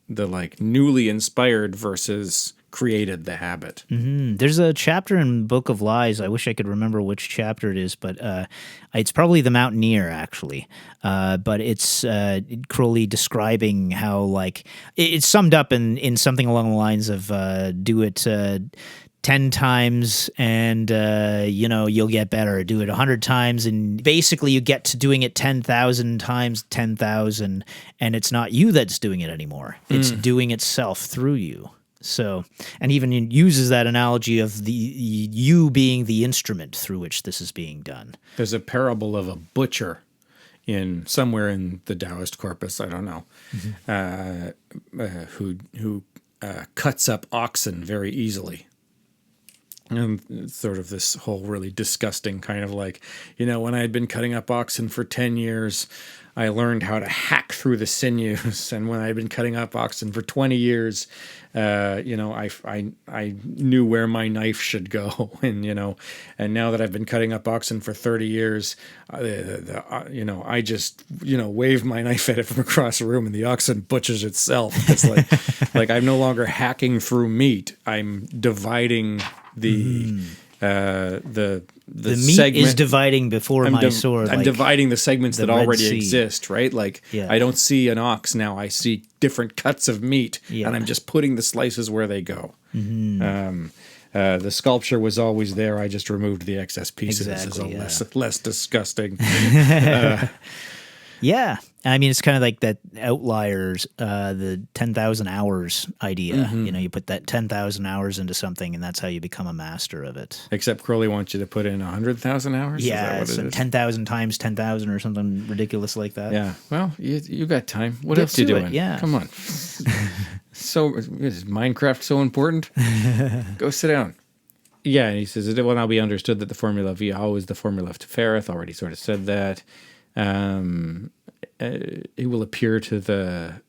B: like newly inspired versus created the habit.
A: There's a chapter in Book of Lies. I wish I could remember which chapter it is, but it's probably the Mountaineer, actually. But it's Crowley describing how it's summed up in something along the lines of do it 10 times and you'll get better. Do it 100 times and basically you get to doing it 10,000 times 10,000, and it's not you that's doing it anymore. It's doing itself through you. So, and even uses that analogy of the you being the instrument through which this is being done.
B: There's a parable of a butcher somewhere in the Taoist corpus, I don't know, who cuts up oxen very easily. And it's sort of this whole really disgusting kind of when I had been cutting up oxen for 10 years, I learned how to hack through the sinews. And when I had been cutting up oxen for 20 years, I knew where my knife should go. And now that I've been cutting up oxen for 30 years, I just, wave my knife at it from across the room and the oxen butchers itself. It's like I'm no longer hacking through meat. I'm dividing the
A: meat
B: segment
A: is dividing before my sword.
B: I'm dividing the segments that already exist, right?
A: Yeah.
B: I don't see an ox now. I see different cuts of meat, and I'm just putting the slices where they go. The sculpture was always there. I just removed the excess pieces.
A: Exactly,
B: It's less disgusting.
A: Yeah. I mean, it's kind of like that Outliers, the 10,000 hours idea. You put that 10,000 hours into something, and that's how you become a master of it.
B: Except Crowley wants you to put in 100,000 hours?
A: Yeah, so 10,000 times 10,000 or something ridiculous like that.
B: Yeah. Well, you got time. What else are you doing?
A: Yeah.
B: Come on. So, is Minecraft so important? Go sit down. Yeah, and he says, it will now be understood that the formula of I.A.O is the formula of Tefereth. Already sort of said that. It will appear to the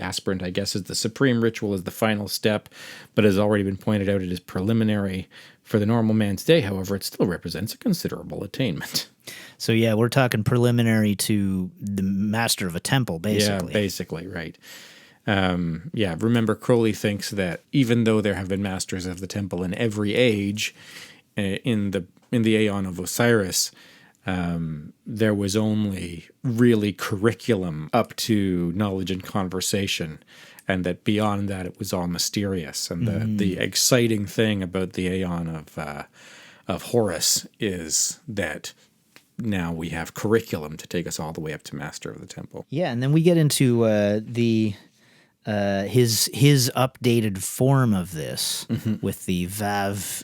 B: aspirant, I guess, as the supreme ritual is the final step, but as already been pointed out, it is preliminary. For the normal man's day, however, it still represents a considerable attainment.
A: So yeah, we're talking preliminary to the master of a temple, basically.
B: Yeah, basically, right. Remember, Crowley thinks that even though there have been masters of the temple in every age, in the Aeon of Osiris, there was only really curriculum up to knowledge and conversation, and that beyond that it was all mysterious. And the exciting thing about the Aeon of Horus is that now we have curriculum to take us all the way up to Master of the Temple.
A: Yeah, and then we get into the his updated form of this with the Vav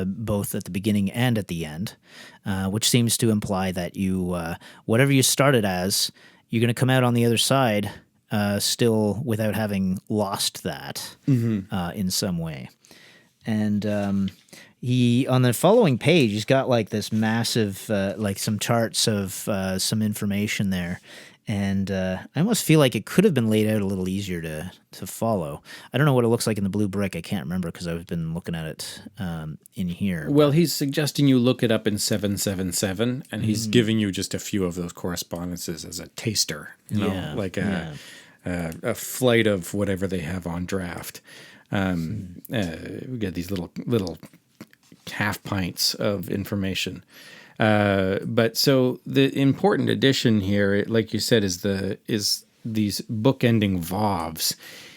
A: both at the beginning and at the end, which seems to imply that you whatever you started as, you're going to come out on the other side still without having lost that in some way. And he, on the following page, he's got like this massive, like some charts of some information there. And I almost feel like it could have been laid out a little easier to follow. I don't know what it looks like in the blue brick. I can't remember because I've been looking at it in here.
B: Well, he's suggesting you look it up in 777, and he's giving you just a few of those correspondences as a taster, like a flight of whatever they have on draft. We get these little half pints of information. But so the important addition here, like you said, is these bookending Vavs.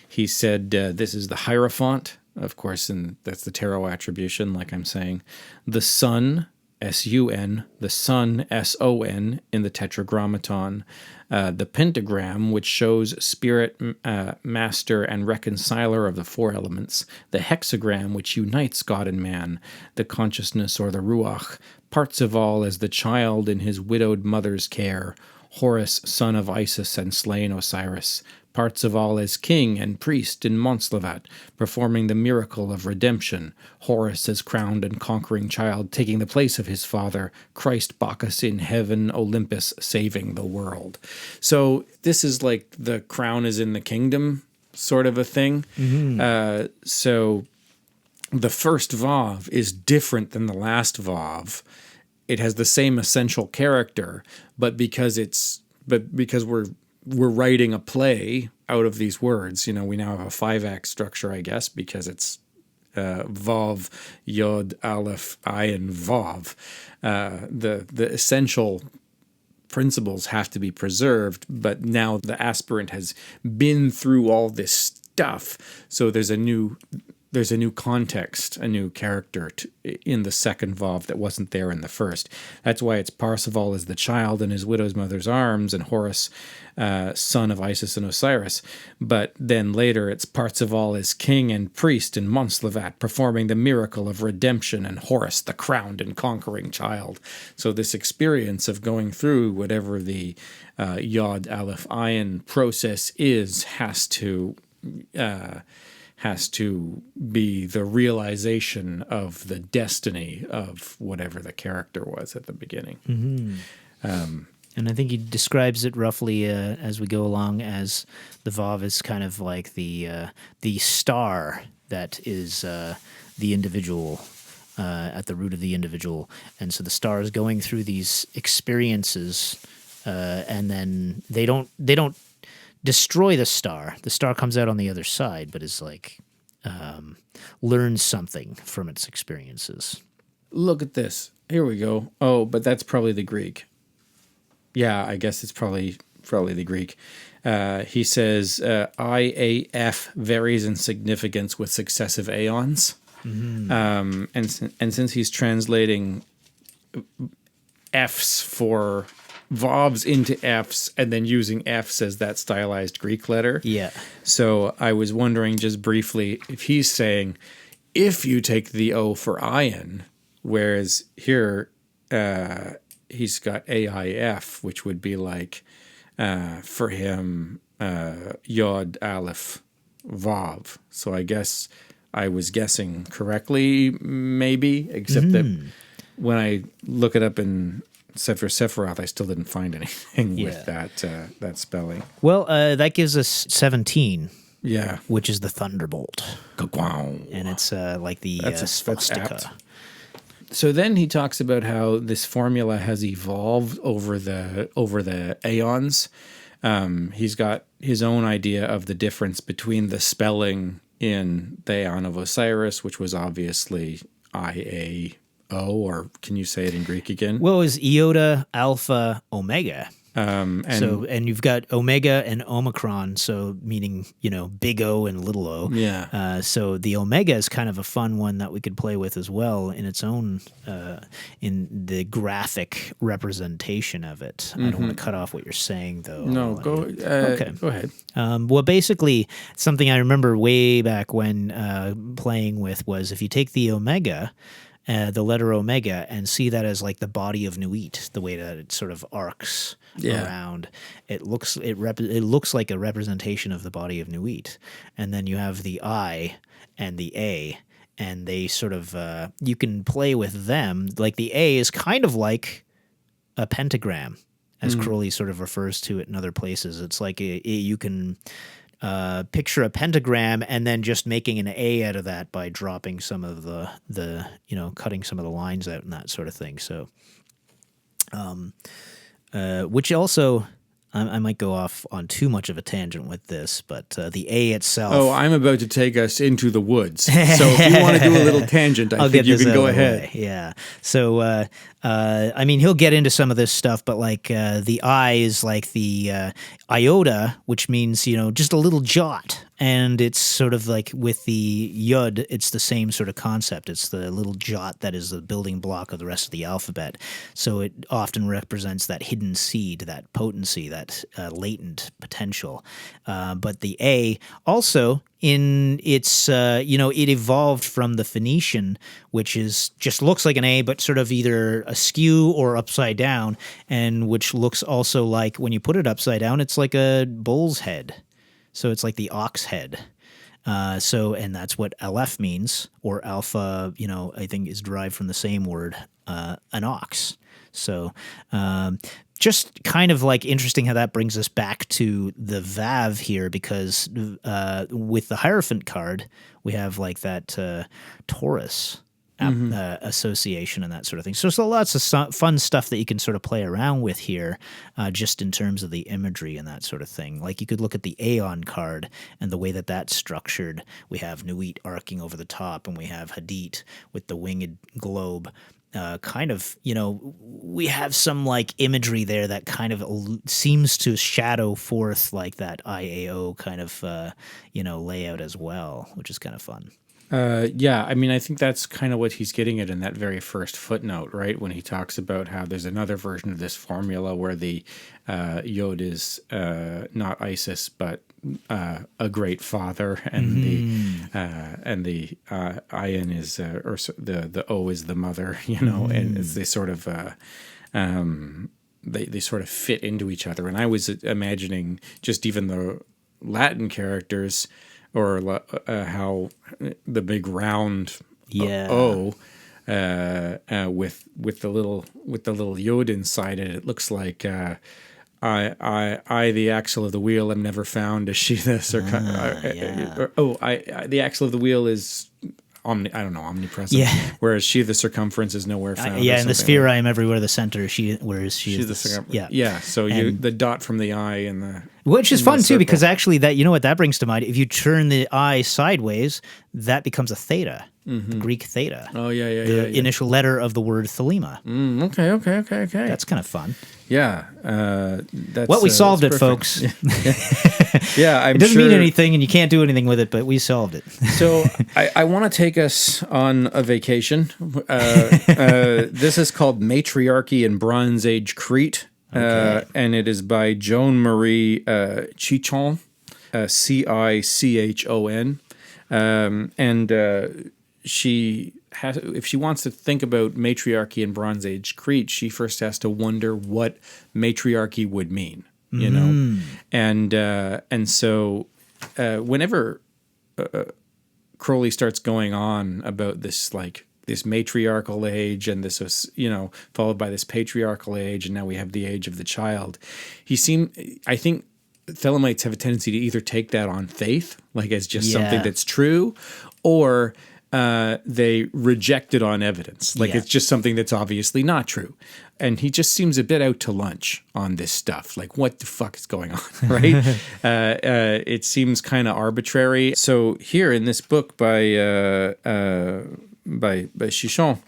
B: He said this is the Hierophant, of course, and that's the tarot attribution, like I'm saying. The Sun, S-U-N, the Sun, S-O-N, in the Tetragrammaton. The Pentagram, which shows spirit, master, and reconciler of the four elements. The Hexagram, which unites God and man. The consciousness, or the Ruach. Parts of all as the child in his widowed mother's care. Horus, son of Isis and slain Osiris. Parts of all as king and priest in Montslavat, performing the miracle of redemption. Horus as crowned and conquering child, taking the place of his father. Christ Bacchus in heaven, Olympus, saving the world. So this is like the crown is in the kingdom sort of a thing. So the first Vav is different than the last Vav. It has the same essential character, but because we're writing a play out of these words. We now have a 5-act structure, I guess, because it's Vav, Yod, Aleph, Ayin, Vav. The essential principles have to be preserved, but now the aspirant has been through all this stuff, so there's a new context, a new character in the second Vav that wasn't there in the first. That's why it's Parzival as the child in his widow's mother's arms and Horus, son of Isis and Osiris. But then later it's Parzival as king and priest in Montslavat, performing the miracle of redemption, and Horus, the crowned and conquering child. So this experience of going through whatever the Yod, Aleph, Ayin process is has to be the realization of the destiny of whatever the character was at the beginning.
A: And I think he describes it roughly as we go along as the Vav is kind of like the star that is the individual at the root of the individual. And so the star is going through these experiences and then they don't destroy the star. The star comes out on the other side, but is like learns something from its experiences.
B: Look at this. Here we go. Oh, but that's probably the Greek. Yeah, I guess it's probably the Greek. He says I-A-F varies in significance with successive aeons. And since he's translating F's for Vavs into F's and then using F's as that stylized Greek letter.
A: Yeah.
B: So I was wondering just briefly if he's saying if you take the O for Ayin, whereas here he's got AIF, which would be like for him Yod, Aleph, Vav. So I guess I was guessing correctly, maybe, except that when I look it up in Sefer Sephiroth, I still didn't find anything with that spelling.
A: Well, that gives us 17.
B: Yeah.
A: Which is the Thunderbolt.
B: Ka-wow.
A: And it's like the swastika.
B: That's apt. So then he talks about how this formula has evolved over the aeons. He's got his own idea of the difference between the spelling in the Aeon of Osiris, which was obviously I.A.O, or can you say it in Greek again?
A: Well, it was Iota, Alpha, Omega. And you've got Omega and Omicron, so meaning, big O and little o.
B: Yeah.
A: So the Omega is kind of a fun one that we could play with as well in its own, in the graphic representation of it. I don't want to cut off what you're saying, though.
B: No, go ahead.
A: Well, basically, something I remember way back when playing with was if you take the Omega, the letter Omega, and see that as like the body of Nuit, the way that it sort of arcs around. It looks like a representation of the body of Nuit. And then you have the I and the A, and they sort of you can play with them. Like the A is kind of like a pentagram, as Crowley sort of refers to it in other places. It's like you can picture a pentagram and then just making an A out of that by dropping some of the cutting some of the lines out and that sort of thing. So, which also, I might go off on too much of a tangent with this, but the A itself.
B: Oh, I'm about to take us into the woods. So if you want to do a little tangent, I think you can go ahead.
A: Yeah. So, he'll get into some of this stuff, but like the I is like the iota, which means, just a little jot. And it's sort of like with the yud, it's the same sort of concept. It's the little jot that is the building block of the rest of the alphabet. So it often represents that hidden seed, that potency, that latent potential. But the A also, in its, it evolved from the Phoenician, which is just looks like an A, but sort of either askew or upside down, and which looks also like when you put it upside down, it's like a bull's head. So it's like the ox head. And that's what Aleph means, or alpha, I think is derived from the same word, an ox. So just kind of like interesting how that brings us back to the Vav here, because with the Hierophant card, we have like that Taurus association and that sort of thing. So there's lots of fun stuff that you can sort of play around with here, just in terms of the imagery and that sort of thing. Like you could look at the Aeon card and the way that that's structured. We have Nuit arcing over the top, and we have Hadit with the winged globe. We have some like imagery there that kind of seems to shadow forth like that I.A.O. kind of, layout as well, which is kind of fun.
B: I think that's kind of what he's getting at in that very first footnote, right? When he talks about how there's another version of this formula where the Yod is not Isis, but a great father, and the Ayin is the O is the mother, and it's they sort of they sort of fit into each other. And I was imagining just even the Latin characters, or how the big round O with the little Yod inside it. It looks like I the axle of the wheel am never found. Is she this or the axle of the wheel is omnipresent. Yeah. Whereas she, the circumference, is nowhere found.
A: And the sphere I am everywhere. The center. Whereas she's
B: the circumference. Yeah. So the dot from the eye and the.
A: Which is fun too, because actually what that brings to mind. If you turn the eye sideways, that becomes a theta, the Greek theta.
B: Oh yeah.
A: The initial letter of the word Thelema.
B: Okay.
A: That's kind of fun.
B: Yeah.
A: We solved it, folks.
B: Yeah,
A: it doesn't mean anything, and you can't do anything with it, but we solved it.
B: So I want to take us on a vacation. This is called Matriarchy in Bronze Age Crete. Okay. And it is by Joan Marie Cichon, Cichon. And she has, if she wants to think about matriarchy in Bronze Age Crete, she first has to wonder what matriarchy would mean, and so whenever Crowley starts going on about this this matriarchal age, and this was, followed by this patriarchal age, and now we have the age of the child. I think Thelemites have a tendency to either take that on faith, like as just something that's true, or they reject it on evidence, like it's just something that's obviously not true. And he just seems a bit out to lunch on this stuff. Like, what the fuck is going on, right? It seems kind of arbitrary. So here in this book by Chichon,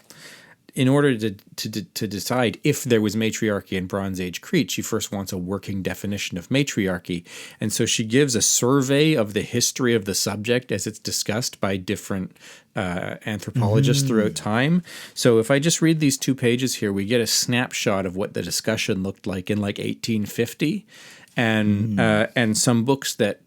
B: in order to decide if there was matriarchy in Bronze Age Crete, she first wants a working definition of matriarchy. And so she gives a survey of the history of the subject as it's discussed by different anthropologists throughout time. So if I just read these 2 pages here, we get a snapshot of what the discussion looked like in like 1850, and some books that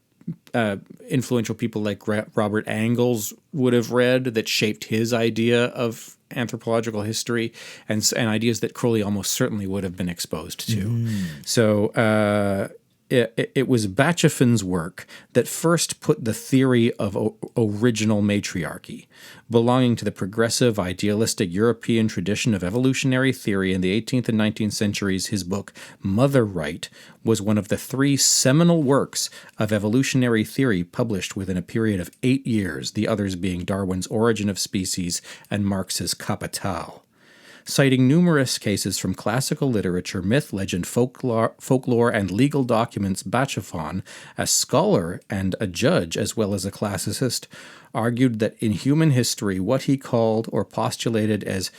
B: influential people like Robert Angles would have read that shaped his idea of anthropological history, and ideas that Crowley almost certainly would have been exposed to. So it was Bachofan's work that first put the theory of original matriarchy, belonging to the progressive, idealistic European tradition of evolutionary theory in the 18th and 19th centuries. His book, Mother Right, was one of the 3 seminal works of evolutionary theory published within a period of 8 years, the others being Darwin's Origin of Species and Marx's Kapital. Citing numerous cases from classical literature, myth, legend, folklore, and legal documents, Bachafon, a scholar and a judge as well as a classicist, argued that in human history what he called or postulated as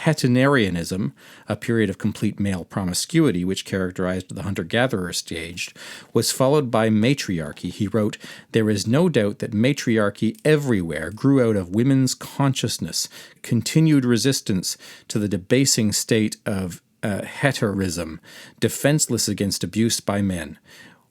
B: hetenarianism, a period of complete male promiscuity which characterized the hunter-gatherer stage, was followed by matriarchy. He wrote, "There is no doubt that matriarchy everywhere grew out of women's consciousness, continued resistance to the debasing state of heterism, defenseless against abuse by men.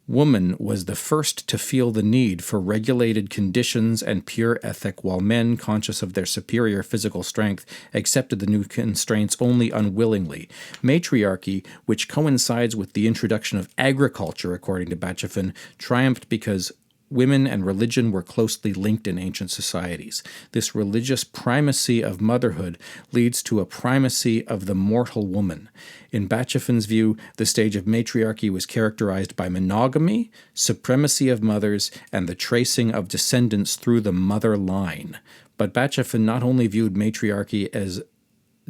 B: Woman was the first to feel the need for regulated conditions and pure ethic, while men, conscious of their superior physical strength, accepted the new constraints only unwillingly. Matriarchy, which coincides with the introduction of agriculture, according to Bachafon, triumphed because women and religion were closely linked in ancient societies. This religious primacy of motherhood leads to a primacy of the mortal woman. In Bachofan's view, the stage of matriarchy was characterized by monogamy, supremacy of mothers, and the tracing of descendants through the mother line. But Bachafon not only viewed matriarchy as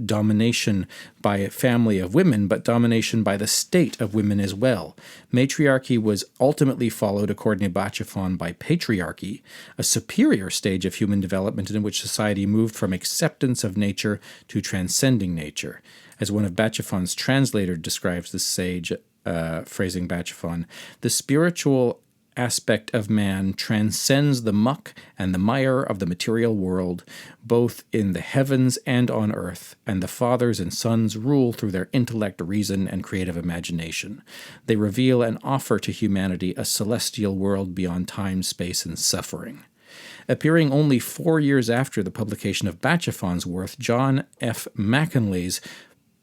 B: domination by a family of women, but domination by the state of women as well. Matriarchy was ultimately followed, according to Bachafon, by patriarchy, a superior stage of human development in which society moved from acceptance of nature to transcending nature. As one of Bachafon's translators describes this sage, phrasing Bachafon, the spiritual aspect of man transcends the muck and the mire of the material world, both in the heavens and on earth, and the fathers and sons rule through their intellect, reason, and creative imagination. They reveal and offer to humanity a celestial world beyond time, space, and suffering. Appearing only 4 years after the publication of Bachafon's work, John F. McKinley's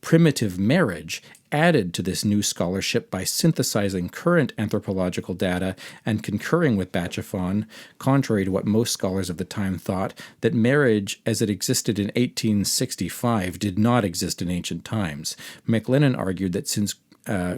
B: Primitive Marriage added to this new scholarship by synthesizing current anthropological data and concurring with Bachafon, contrary to what most scholars of the time thought, that marriage as it existed in 1865 did not exist in ancient times. McLennan argued that since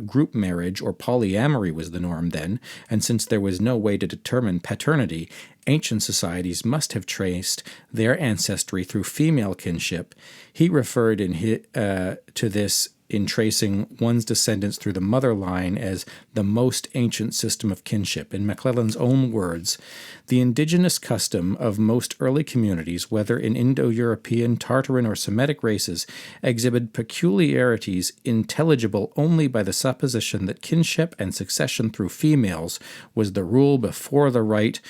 B: group marriage or polyamory was the norm then, and since there was no way to determine paternity, ancient societies must have traced their ancestry through female kinship. He referred to this in tracing one's descendants through the mother line as the most ancient system of kinship. In McClellan's own words, the indigenous custom of most early communities, whether in Indo-European, Tartarian, or Semitic races, exhibit peculiarities intelligible only by the supposition that kinship and succession through females was the rule before the right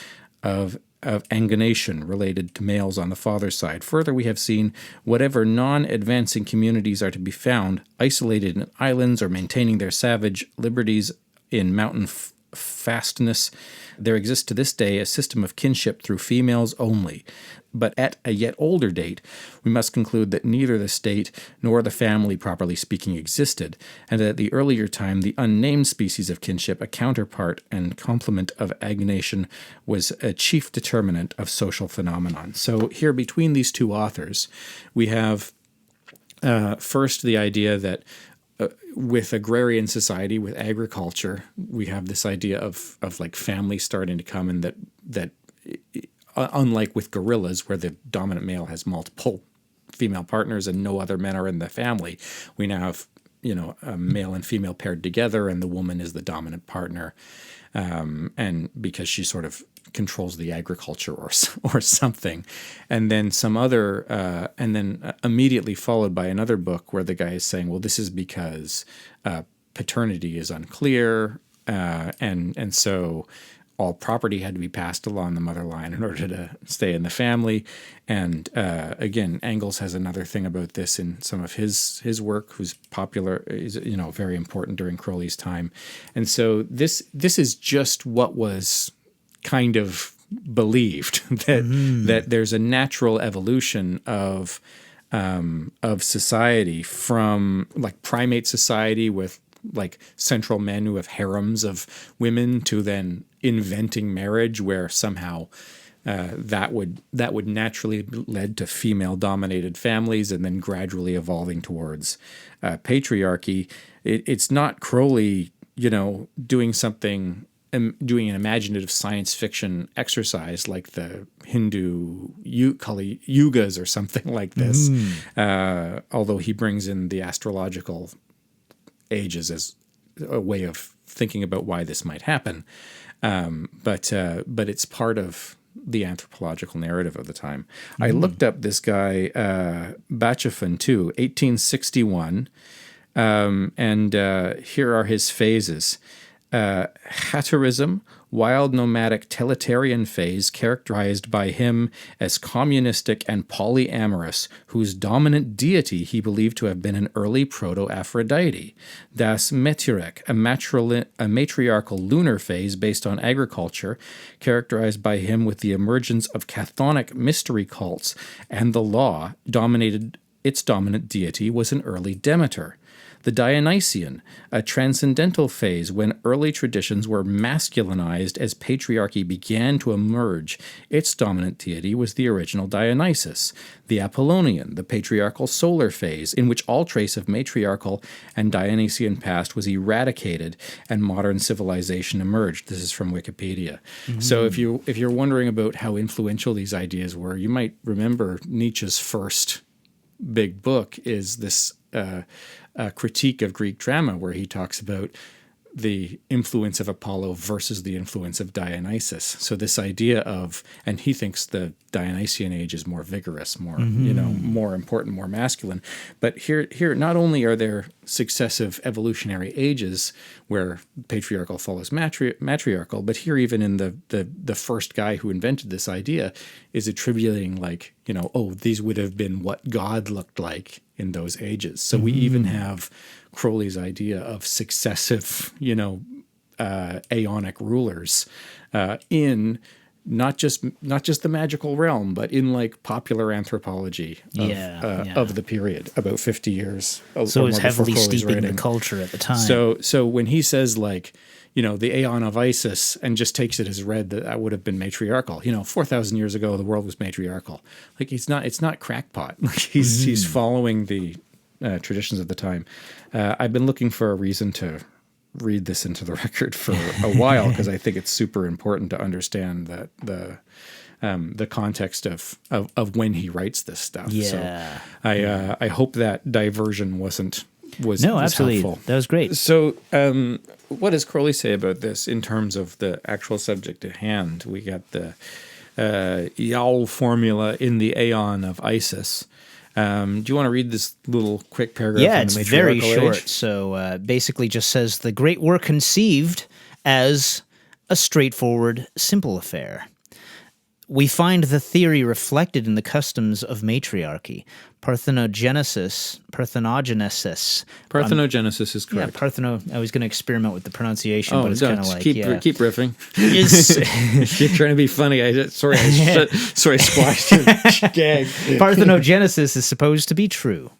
B: of angonation related to males on the father's side. Further, we have seen whatever non-advancing communities are to be found, isolated in islands or maintaining their savage liberties in mountain fastness, there exists to this day a system of kinship through females only. But at a yet older date, we must conclude that neither the state nor the family, properly speaking, existed, and that at the earlier time the unnamed species of kinship, a counterpart and complement of agonation, was a chief determinant of social phenomenon. So here, between these two authors, we have first the idea that with agrarian society, with agriculture, we have this idea of like family starting to come, and that unlike with gorillas, where the dominant male has multiple female partners and no other men are in the family, we now have
C: a male and female paired together, and the woman is the dominant partner, and because she sort of controls the agriculture or something, and then and then immediately followed by another book where the guy is saying, well, this is because paternity is unclear, and so all property had to be passed along the mother line in order to stay in the family. And again, Engels has another thing about this in some of his work, who's popular, is very important during Crowley's time. And so this is just what was kind of believed, that there's a natural evolution of society from like primate society with like central men who have harems of women to then inventing marriage, where somehow that would naturally led to female dominated families, and then gradually evolving towards patriarchy. It's not Crowley, doing an imaginative science fiction exercise like the Hindu Kali Yugas or something like this, although he brings in the astrological ages as a way of thinking about why this might happen. But it's part of the anthropological narrative of the time. I looked up this guy, Bachofen too, 1861, and here are his phases. Hatterism, wild nomadic totalitarian phase characterized by him as communistic and polyamorous, whose dominant deity he believed to have been an early proto-Aphrodite. Das Metirek, a matriarchal lunar phase based on agriculture, characterized by him with the emergence of chthonic mystery cults, and the law, its dominant deity was an early Demeter. The Dionysian, a transcendental phase when early traditions were masculinized as patriarchy began to emerge. Its dominant deity was the original Dionysus. The Apollonian, the patriarchal solar phase, in which all trace of matriarchal and Dionysian past was eradicated and modern civilization emerged. This is from Wikipedia. So if you're wondering about how influential these ideas were, you might remember Nietzsche's first big book is this critique of Greek drama, where he talks about the influence of Apollo versus the influence of Dionysus. So this idea of, and he thinks the Dionysian age is more vigorous, more more important, more masculine. But here, not only are there successive evolutionary ages where patriarchal follows matriarchal, but here even in the first guy who invented this idea is attributing these would have been what God looked like in those ages. So we even have Crowley's idea of successive, aeonic rulers in not just the magical realm, but in like popular anthropology of the period, about 50 years.
A: So it was heavily steeping the culture at the time.
C: So when he says the Aeon of Isis, and just takes it as read that would have been matriarchal. 4,000 years ago, the world was matriarchal. Like it's not crackpot. Like he's following the traditions of the time. I've been looking for a reason to read this into the record for a while, because I think it's super important to understand that the context of when he writes this stuff.
A: Yeah.
C: So I hope that diversion was
A: absolutely
C: helpful.
A: That was great.
C: So what does Crowley say about this in terms of the actual subject at hand? We got the I.A.O formula in the Aeon of Isis. Do you want to read this little quick paragraph?
A: Yeah,
C: on
A: it's
C: the
A: very
C: matriarchal
A: short.
C: age?
A: So basically just says, the great were conceived as a straightforward, simple affair. We find the theory reflected in the customs of matriarchy. Parthenogenesis.
C: Parthenogenesis is correct.
A: Yeah, I was going to experiment with the pronunciation, but it's kind of like,
C: keep riffing.
A: Is
C: You're trying to be funny. I splashed your gag.
A: Parthenogenesis is supposed to be true.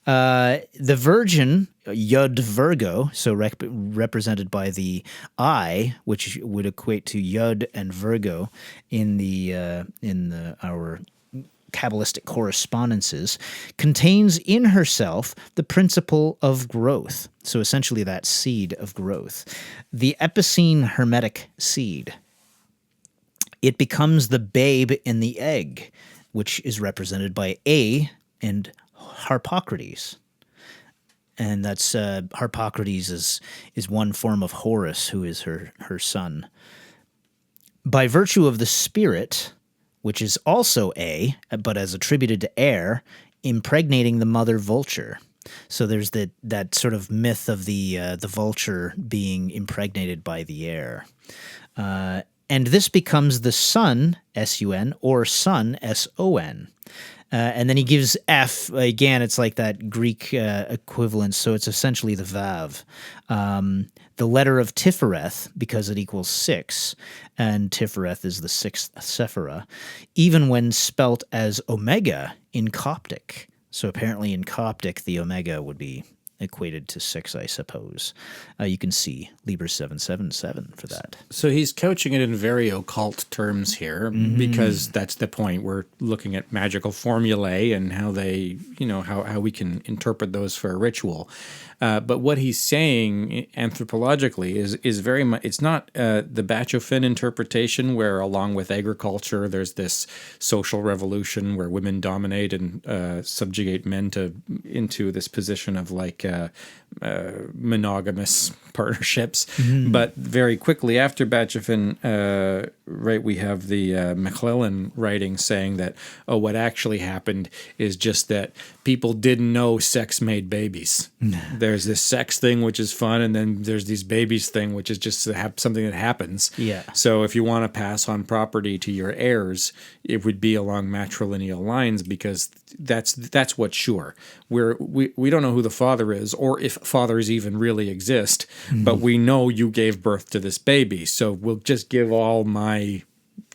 A: The Virgin, Yud Virgo, so represented by the I, which would equate to Yud and Virgo in our Kabbalistic correspondences, contains in herself the principle of growth. So essentially that seed of growth. The Epicene Hermetic seed. It becomes the babe in the egg, which is represented by A and Harpocrates. and that's Harpocrates is one form of Horus, who is her son. By virtue of the spirit, which is also A, but as attributed to air, impregnating the mother vulture. So there's that sort of myth of the vulture being impregnated by the air. And this becomes the sun, S-U-N, or son, S-O-N. And then he gives F, again, it's like that Greek equivalent, so it's essentially the Vav. The letter of Tifereth, because it equals 6, and Tifereth is the 6th Sephira, even when spelt as Omega in Coptic. So apparently in Coptic, the Omega would be equated to 6, I suppose. You can see Liber 777 for that.
C: So he's couching it in very occult terms here, because that's the point. We're looking at magical formulae and how they, how we can interpret those for a ritual. But what he's saying anthropologically is very much, it's not the Bachofen interpretation where along with agriculture, there's this social revolution where women dominate and subjugate men into this position of like monogamous partnerships. But very quickly after Bachofen, we have the McClellan writing saying that, what actually happened is just that people didn't know sex made babies. There's this sex thing, which is fun, and then there's these babies thing, which is just something that happens. Yeah. So if you want to pass on property to your heirs, it would be along matrilineal lines, because that's what's sure. We don't know who the father is, or if fathers even really exist, but we know you gave birth to this baby, so we'll just give all my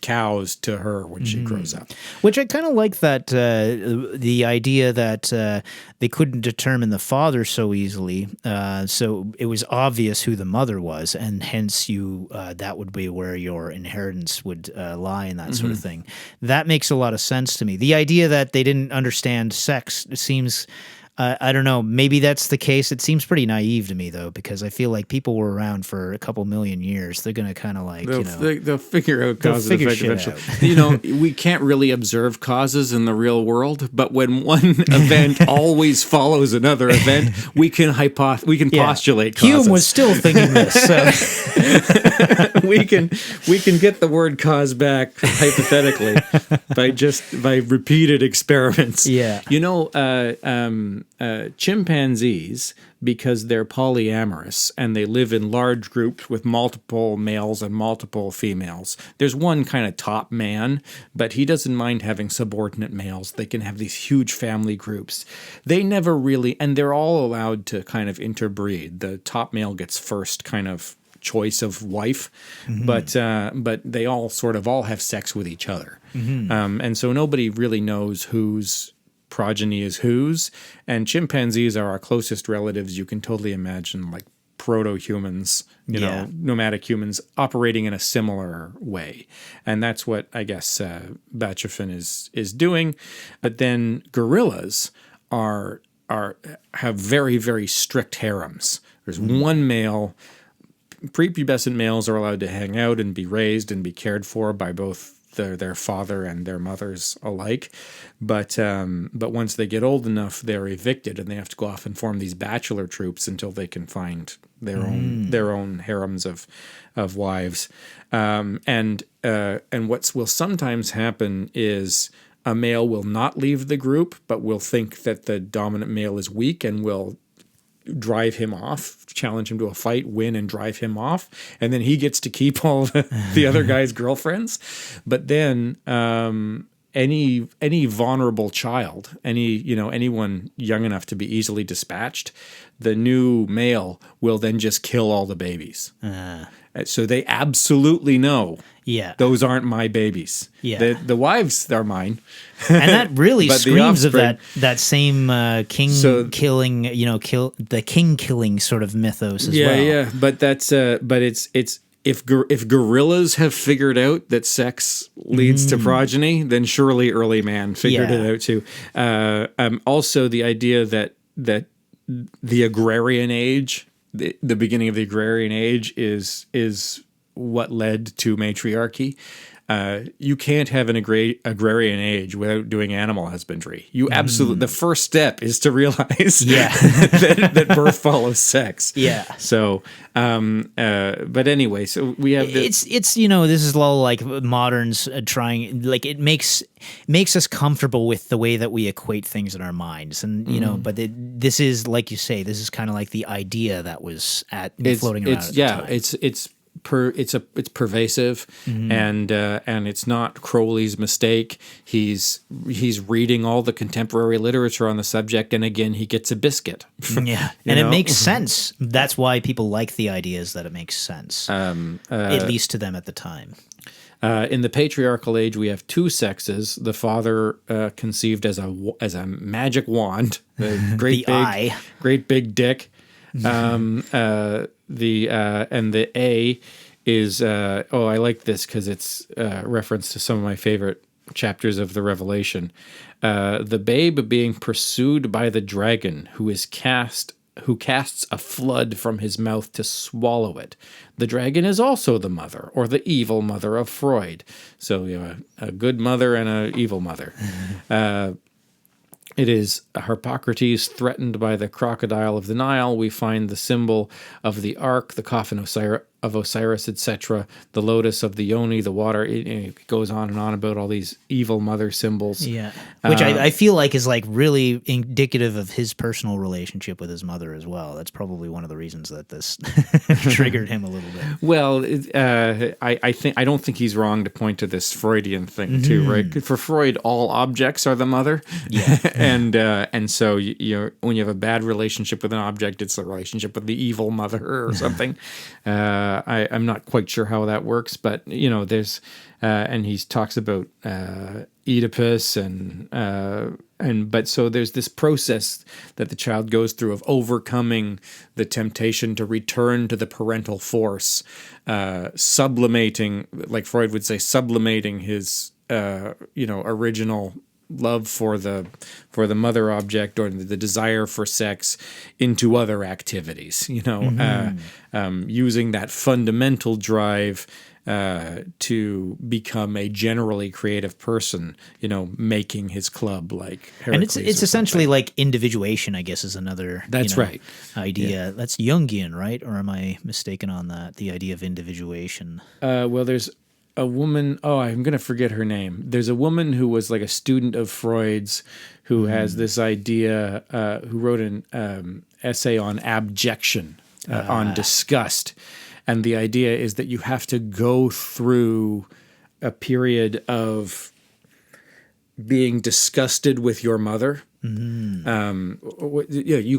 C: cows to her when she grows up.
A: Which I kind of like that, the idea that they couldn't determine the father so easily, so it was obvious who the mother was, and hence that would be where your inheritance would lie and that sort of thing. That makes a lot of sense to me. The idea that they didn't understand sex seems... I don't know. Maybe that's the case. It seems pretty naive to me, though, because I feel like people were around for a couple million years. They're going to kind of like,
C: they'll figure out cause and effect eventually. We can't really observe causes in the real world, but when one event always follows another event, we can postulate causes.
A: Hume was still thinking this. So.
C: we can get the word cause back hypothetically by repeated experiments.
A: Yeah.
C: Chimpanzees, because they're polyamorous and they live in large groups with multiple males and multiple females. There's one kind of top man, but he doesn't mind having subordinate males. They can have these huge family groups. They never really, and they're all allowed to kind of interbreed. The top male gets first kind of choice of wife, but they all have sex with each other. And so nobody really knows whose progeny is whose, and chimpanzees are our closest relatives. You can totally imagine like proto-humans, nomadic humans operating in a similar way. And that's what I guess Bachofen is doing. But then gorillas have very, very strict harems. There's one male. Prepubescent males are allowed to hang out and be raised and be cared for by both their father and their mothers alike, but once they get old enough, they're evicted and they have to go off and form these bachelor troops until they can find their own harems of wives. And what will sometimes happen is a male will not leave the group, but will think that the dominant male is weak and will drive him off, challenge him to a fight, win, and drive him off, and then he gets to keep all the other guy's girlfriends. But then any vulnerable child, anyone young enough to be easily dispatched, the new male will then just kill all the babies. So they absolutely know.
A: Yeah,
C: those aren't my babies. Yeah, the wives are mine.
A: And that really screams of that same king killing sort of mythos as well.
C: Yeah, but that's it's if gorillas have figured out that sex leads to progeny, then surely early man figured it out too. Also, the idea that the agrarian age, the beginning of the agrarian age, is what led to matriarchy. you can't have an agrarian age without doing animal husbandry. You absolutely, the first step is to realize that birth follows sex.
A: Yeah.
C: So, but anyway, so we have this.
A: It's this is all like moderns trying, like it makes us comfortable with the way that we equate things in our minds, and but this is, like you say, this is kind of like the idea that was floating around.
C: It's pervasive, and it's not Crowley's mistake. He's reading all the contemporary literature on the subject, and again he gets a biscuit.
A: Yeah, and it makes sense. That's why people like the idea, is that it makes sense, at least to them at the time.
C: In the patriarchal age, we have two sexes. The father conceived as a magic wand, a great big dick. The A is I like this because it's reference to some of my favorite chapters of the Revelation. The babe being pursued by the dragon, who casts a flood from his mouth to swallow it. The dragon is also the mother, or the evil mother of Freud. So you have a good mother and an evil mother. It is Harpocrates threatened by the crocodile of the Nile. We find the symbol of the ark, the coffin of Osiris, etc., the lotus of the yoni, the water. It goes on and on about all these evil mother symbols.
A: Yeah, which I feel like is like really indicative of his personal relationship with his mother as well. That's probably one of the reasons that this triggered him a little bit.
C: Well, I don't think he's wrong to point to this Freudian thing too, right? For Freud, all objects are the mother.
A: Yeah.
C: And so when you have a bad relationship with an object, it's a relationship with the evil mother or something. I'm not quite sure how that works, but there's and he talks about Oedipus but so there's this process that the child goes through of overcoming the temptation to return to the parental force, sublimating, like Freud would say, sublimating his original love for the mother object or the desire for sex into other activities, using that fundamental drive to become a generally creative person, making his club like Heracles.
A: And it's essentially like individuation, I guess, is another
C: right
A: idea. Yeah. That's Jungian, right? Or am I mistaken on that? The idea of individuation.
C: Well, there's a woman, I'm going to forget her name. There's a woman who was like a student of Freud's who has this idea, who wrote an essay on abjection, on disgust. And the idea is that you have to go through a period of being disgusted with your mother. You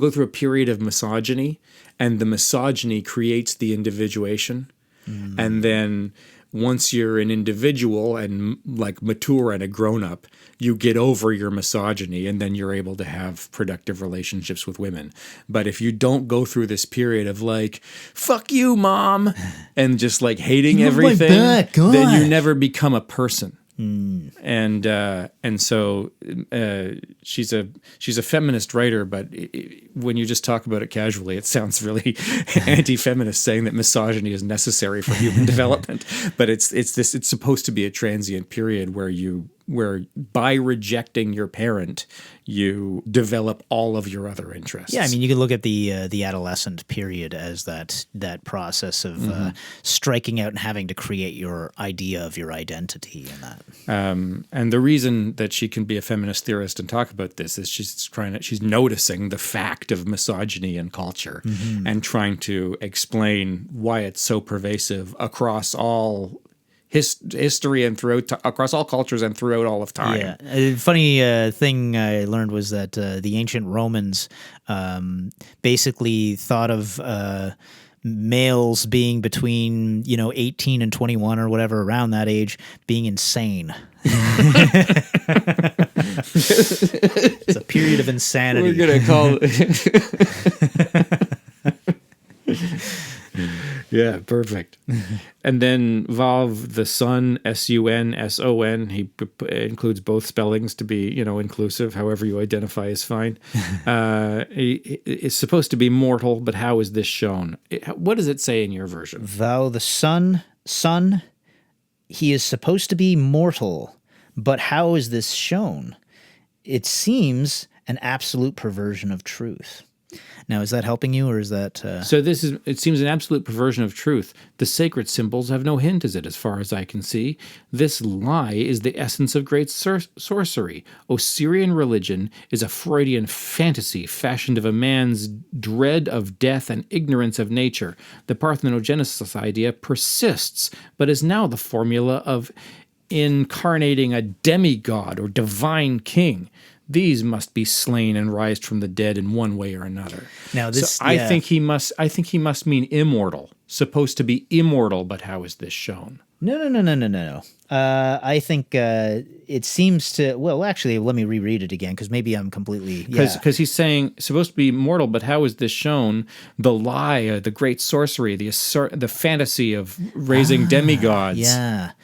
C: go through a period of misogyny, and the misogyny creates the individuation. And then once you're an individual and like mature and a grown-up, you get over your misogyny, and then you're able to have productive relationships with women. But if you don't go through this period of like, fuck you, mom, and just like hating everything, then you never become a person. And so she's a feminist writer, but when you just talk about it casually, it sounds really anti-feminist, saying that misogyny is necessary for human development. But it's supposed to be a transient period where by rejecting your parent, you develop all of your other interests.
A: Yeah, I mean, you can look at the adolescent period as that process of striking out and having to create your idea of your identity in that.
C: And the reason that she can be a feminist theorist and talk about this is she's noticing the fact of misogyny in culture and trying to explain why it's so pervasive across all history and across all cultures and throughout all of time.
A: Yeah, a funny thing I learned was that the ancient Romans basically thought of males being between 18 and 21 or whatever, around that age, being insane. It's a period of insanity.
C: We're gonna call Yeah, perfect. And then Vav, the son, S-U-N, he includes both spellings to be, inclusive. However you identify is fine. He is supposed to be mortal, but how is this shown? What does it say in your version?
A: Thou the son, he is supposed to be mortal, but how is this shown? It seems an absolute perversion of truth. Now, is that helping you, or is that...
C: So it seems an absolute perversion of truth. The sacred symbols have no hint as it, as far as I can see. This lie is the essence of great sorcery. Osirian religion is a Freudian fantasy fashioned of a man's dread of death and ignorance of nature. The parthenogenesis idea persists, but is now the formula of incarnating a demigod or divine king. These must be slain and raised from the dead in one way or another.
A: Now, this,
C: so I think he must mean immortal, supposed to be immortal. But how is this shown?
A: No. I think it seems to. Well, actually, let me reread it again because maybe I'm completely.
C: Because he's saying supposed to be mortal, but how is this shown? The lie, the great sorcery, the fantasy of raising demigods.
A: Yeah,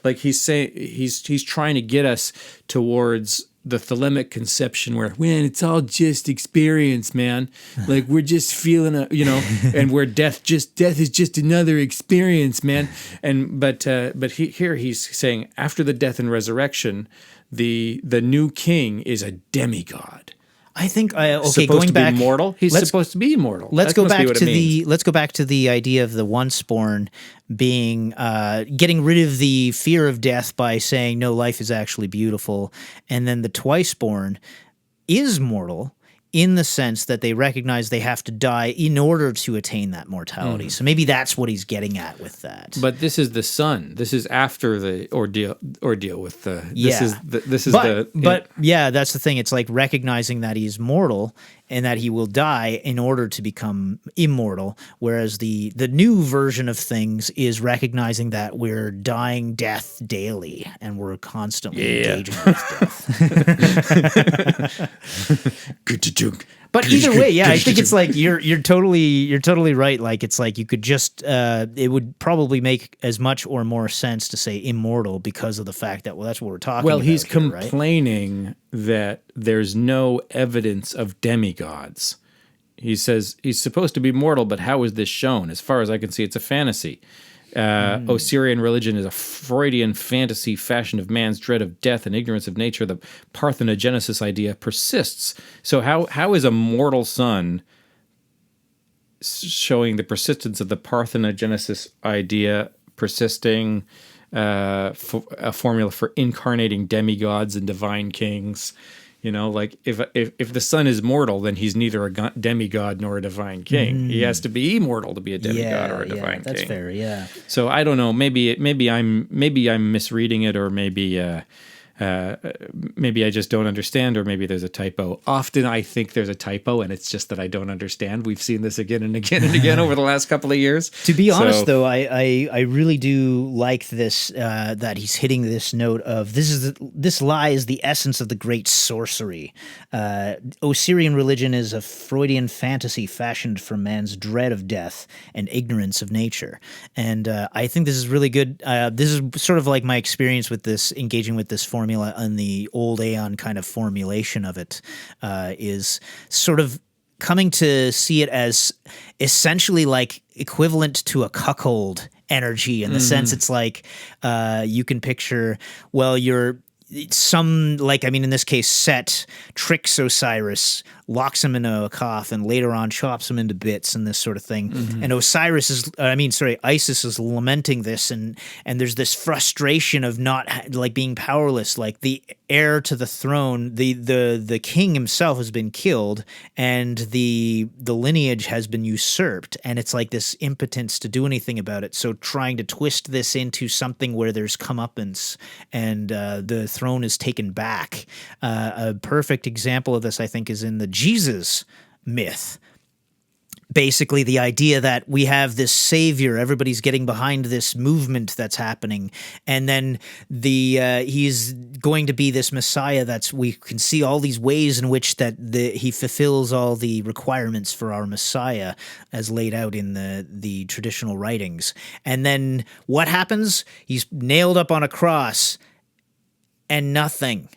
C: like he's saying he's trying to get us towards the Thelemic conception where, man, it's all just experience, man. Like we're just feeling and where death is just another experience, man. But here he's saying after the death and resurrection, the new king is a demigod.
A: I think
C: going back, be mortal. He's supposed to be immortal.
A: Let's go back to the idea of the once-born being getting rid of the fear of death by saying no, life is actually beautiful, and then the twice-born is mortal in the sense that they recognize they have to die in order to attain that mortality. So maybe that's what he's getting at with that.
C: But this is the son. This is after the ordeal with the.
A: Yeah, that's the thing. It's like recognizing that he's mortal and that he will die in order to become immortal. Whereas the new version of things is recognizing that we're dying death daily and we're constantly engaging with death. But either way, I think it's like you're totally right. Like it's like you could just it would probably make as much or more sense to say immortal because of the fact that that's what we're talking about.
C: Well, he's
A: here,
C: complaining that there's no evidence of demigods. He says he's supposed to be mortal, but how is this shown? As far as I can see, it's a fantasy. Osirian religion is a Freudian fantasy fashioned of man's dread of death and ignorance of nature. The parthenogenesis idea persists. So how is a mortal son showing the persistence of the parthenogenesis idea persisting, a formula for incarnating demigods and divine kings? Like if the son is mortal, then he's neither a demigod nor a divine king. He has to be immortal to be a demigod or a divine king.
A: That's fair. Yeah.
C: So I don't know. Maybe I'm misreading it, or maybe I just don't understand, or maybe there's a typo. Often I think there's a typo, and it's just that I don't understand. We've seen this again and again and again over the last couple of years.
A: To be honest, though, I really do like this that he's hitting this note of this lie is the essence of the great sorcery. Osirian religion is a Freudian fantasy fashioned from man's dread of death and ignorance of nature. And I think this is really good. This is sort of like my experience with this, engaging with this formula and the old Aeon kind of formulation of it is sort of coming to see it as essentially like equivalent to a cuckold energy in the sense it's like you can picture, you're in this case, Set tricks Osiris, locks him into a coffin, and later on chops him into bits and this sort of thing. And Isis is lamenting this, and there's this frustration of not being powerless. Like the heir to the throne, the king himself has been killed, and the lineage has been usurped, and it's like this impotence to do anything about it. So trying to twist this into something where there's comeuppance and the throne is taken back. A perfect example of this, I think, is in the Jesus myth. Basically, the idea that we have this savior, everybody's getting behind this movement that's happening, and then he's going to be this Messiah we can see all these ways in which he fulfills all the requirements for our Messiah as laid out in the traditional writings. And then what happens? He's nailed up on a cross, and nothing.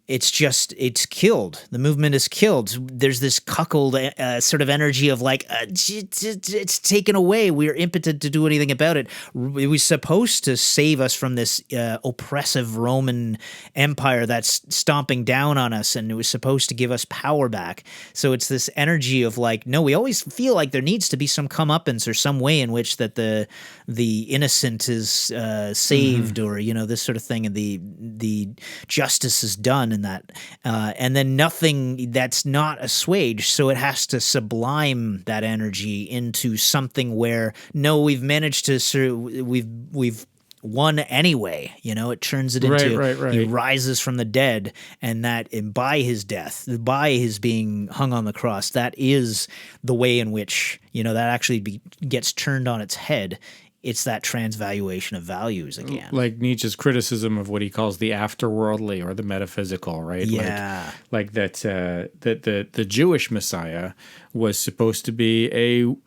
A: it's killed. The movement is killed. There's this cuckold sort of energy of like, it's taken away. We're impotent to do anything about it. It was supposed to save us from this oppressive Roman Empire that's stomping down on us, and it was supposed to give us power back. So it's this energy of like, no, we always feel like there needs to be some comeuppance or some way in which that the innocent is saved, or this sort of thing, and the justice is done. That, and then nothing that's not assuaged, so it has to sublime that energy into something where no, we've managed to we've won anyway. It turns it into
B: right.
A: He rises from the dead, and that by his death, by his being hung on the cross, that is the way in which that actually gets turned on its head. It's that transvaluation of values again.
C: Like Nietzsche's criticism of what he calls the afterworldly or the metaphysical, right?
A: Yeah.
C: Like that the Jewish Messiah was supposed to be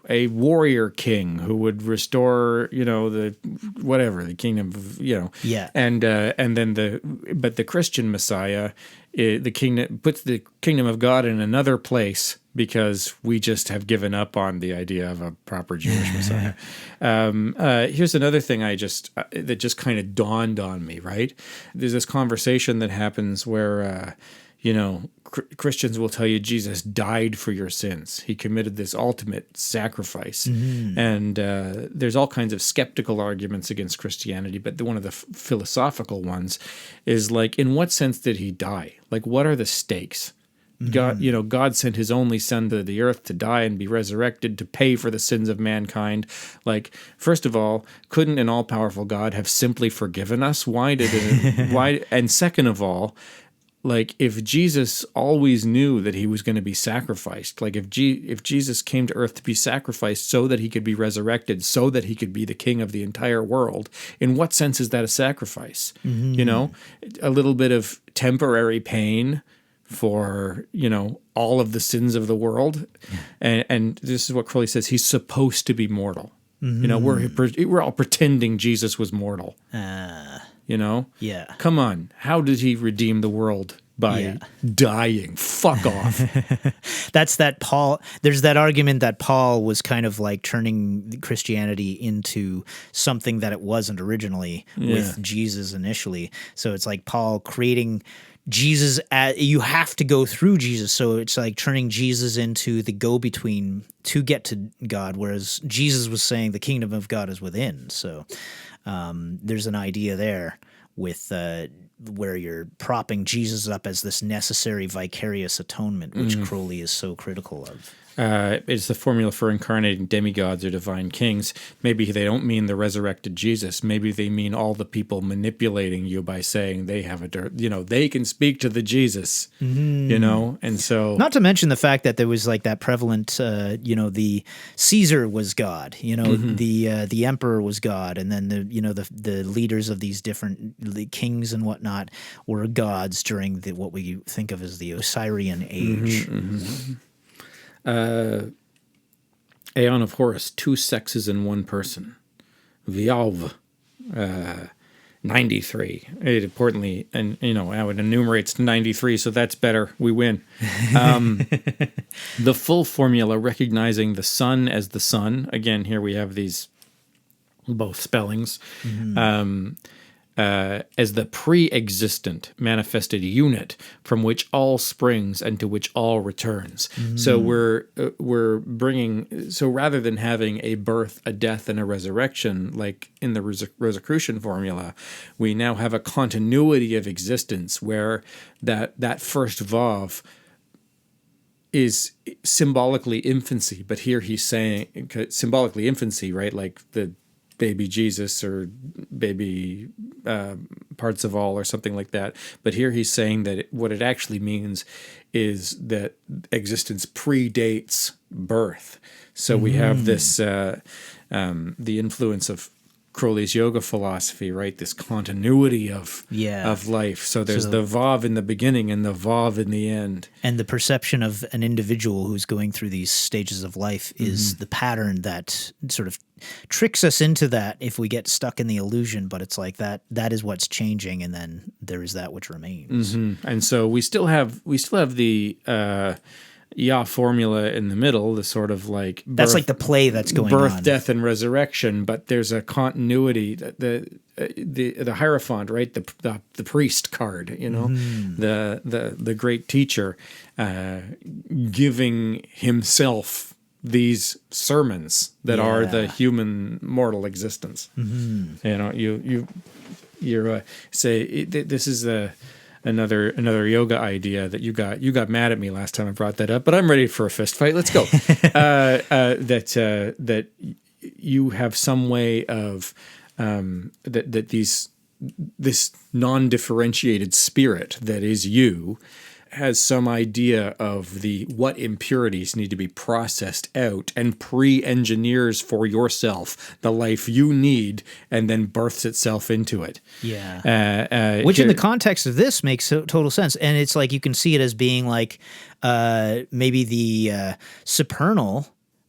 C: a warrior king who would restore, the kingdom of,
A: Yeah.
C: And then the Christian Messiah, the kingdom puts the kingdom of God in another place, because we just have given up on the idea of a proper Jewish Messiah. Here's another thing that just kind of dawned on me, right? There's this conversation that happens where, Christians will tell you Jesus died for your sins. He committed this ultimate sacrifice. Mm-hmm. And there's all kinds of skeptical arguments against Christianity, but one of the philosophical ones is like, in what sense did he die? Like, what are the stakes? God sent his only son to the earth to die and be resurrected to pay for the sins of mankind. Like, first of all, couldn't an all-powerful God have simply forgiven us? Why? And second of all, like, if Jesus always knew that he was going to be sacrificed, like if Jesus came to earth to be sacrificed so that he could be resurrected, so that he could be the king of the entire world, in what sense is that a sacrifice? Mm-hmm. A little bit of temporary pain for all of the sins of the world, and this is what Crowley says: he's supposed to be mortal. Mm-hmm. We're all pretending Jesus was mortal.
A: Yeah.
C: Come on, how did he redeem the world? By dying. Fuck off.
A: That's that Paul. There's that argument that Paul was kind of like turning Christianity into something that it wasn't originally with Jesus initially. So it's like Paul creating Jesus, you have to go through Jesus, so it's like turning Jesus into the go-between to get to God, whereas Jesus was saying the kingdom of God is within. So there's an idea there with where you're propping Jesus up as this necessary vicarious atonement, which Crowley is so critical of.
C: It's the formula for incarnating demigods or divine kings. Maybe they don't mean the resurrected Jesus. Maybe they mean all the people manipulating you by saying they have they can speak to the Jesus, and so.
A: Not to mention the fact that there was like that prevalent, the Caesar was God, the emperor was God, and then the leaders of these different kings and whatnot were gods during what we think of as the Osirian age.
C: Mm-hmm, mm-hmm. Aeon of Horus, 2 sexes in one person. Vialv, 93. Importantly, and how it enumerates 93, so that's better. We win. The full formula, recognizing the sun as the sun. Again, here we have these both spellings. Mm-hmm. As the pre-existent manifested unit from which all springs and to which all returns. Mm. So we're bringing, so rather than having a birth, a death, and a resurrection like in the Rosicrucian formula, we now have a continuity of existence where that first Vav is symbolically infancy, but here he's saying symbolically infancy, right? Like the baby Jesus or baby parts of all or something like that. But here he's saying that what it actually means is that existence predates birth. So we have this, the influence of Crowley's yoga philosophy, right? This continuity of life. So there's the Vav in the beginning and the Vav in the end.
A: And the perception of an individual who's going through these stages of life is the pattern that sort of tricks us into that if we get stuck in the illusion, but it's like that is what's changing, and then there is that which remains.
C: And so we still have the I.A.O formula in the middle, the sort of like
A: that's like the play that's going
C: birth,
A: on.
C: death, and resurrection. But there's a continuity. The Hierophant, right? The priest card, you know, the great teacher, giving himself these sermons that are the human mortal existence. You know, you're say this is another yoga idea that you got mad at me last time I brought that up, but I'm ready for a fist fight. Let's go. That you have some way of this non-differentiated spirit that is you has some idea of what impurities need to be processed out and pre-engineers for yourself the life you need, and then births itself into it.
A: Yeah. Which in the context of this makes total sense. And it's like you can see it as being like maybe the supernal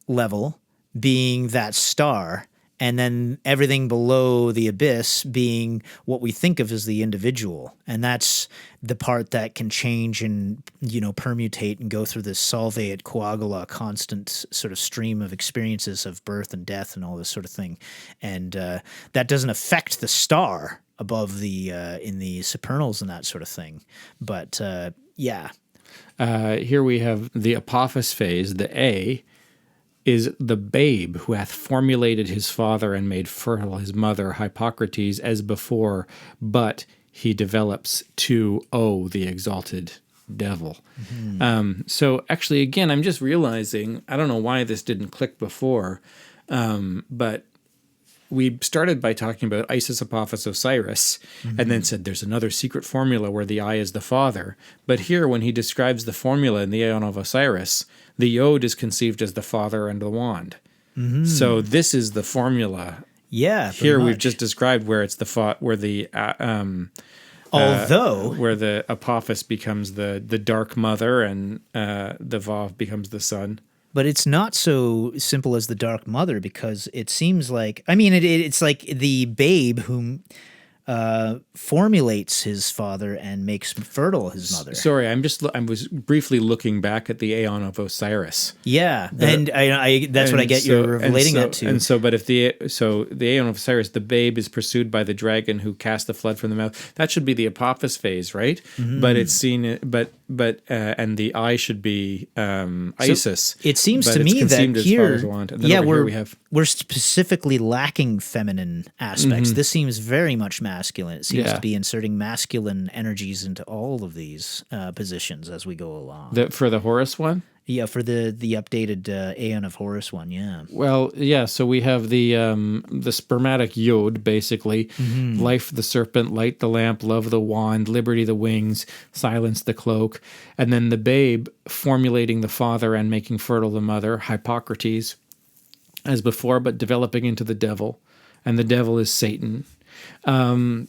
A: level being that star, and then everything below the abyss being what we think of as the individual. And that's the part that can change and, you know, permutate and go through this solve et coagula, constant sort of stream of experiences of birth and death and all this sort of thing. And that doesn't affect the star above the in the supernals and that sort of thing. But
C: here we have the Apophis phase, the A, is the babe who hath formulated his father and made fertile his mother, Hippocrates, as before, but he develops to O, the exalted devil. So actually, again, I'm just realizing, I don't know why this didn't click before, but we started by talking about Isis, Apophis, Osiris, and then said there's another secret formula where the I is the father. But here, when he describes the formula in the Aeon of Osiris, the Yod is conceived as the father and the wand. So this is the formula.
A: Yeah.
C: Here we've just described where it's where the Apophis becomes the dark mother and the Vav becomes the son.
A: But it's not so simple as the Dark Mother, because it seems like, I mean, it's like the babe whom formulates his father and makes fertile his mother.
C: Sorry, I was briefly looking back at the Aeon of Osiris.
A: Yeah, and that's what I get. You're relating that to.
C: And so, but if the Aeon of Osiris, the babe is pursued by the dragon who cast the flood from the mouth. That should be the Apophis phase, right? But it's seen, and the I should be Isis.
A: So it seems to me that here, we're specifically lacking feminine aspects. This seems very much masculine. It seems to be inserting masculine energies into all of these positions as we go along.
C: For the Horus one?
A: Yeah, for the updated Aeon of Horus one, yeah.
C: Well, yeah, so we have the spermatic Yod, basically. Life the serpent, light the lamp, love the wand, liberty the wings, silence the cloak. And then the babe formulating the father and making fertile the mother, Hippocrates, as before, but developing into the devil. And the devil is Satan. You're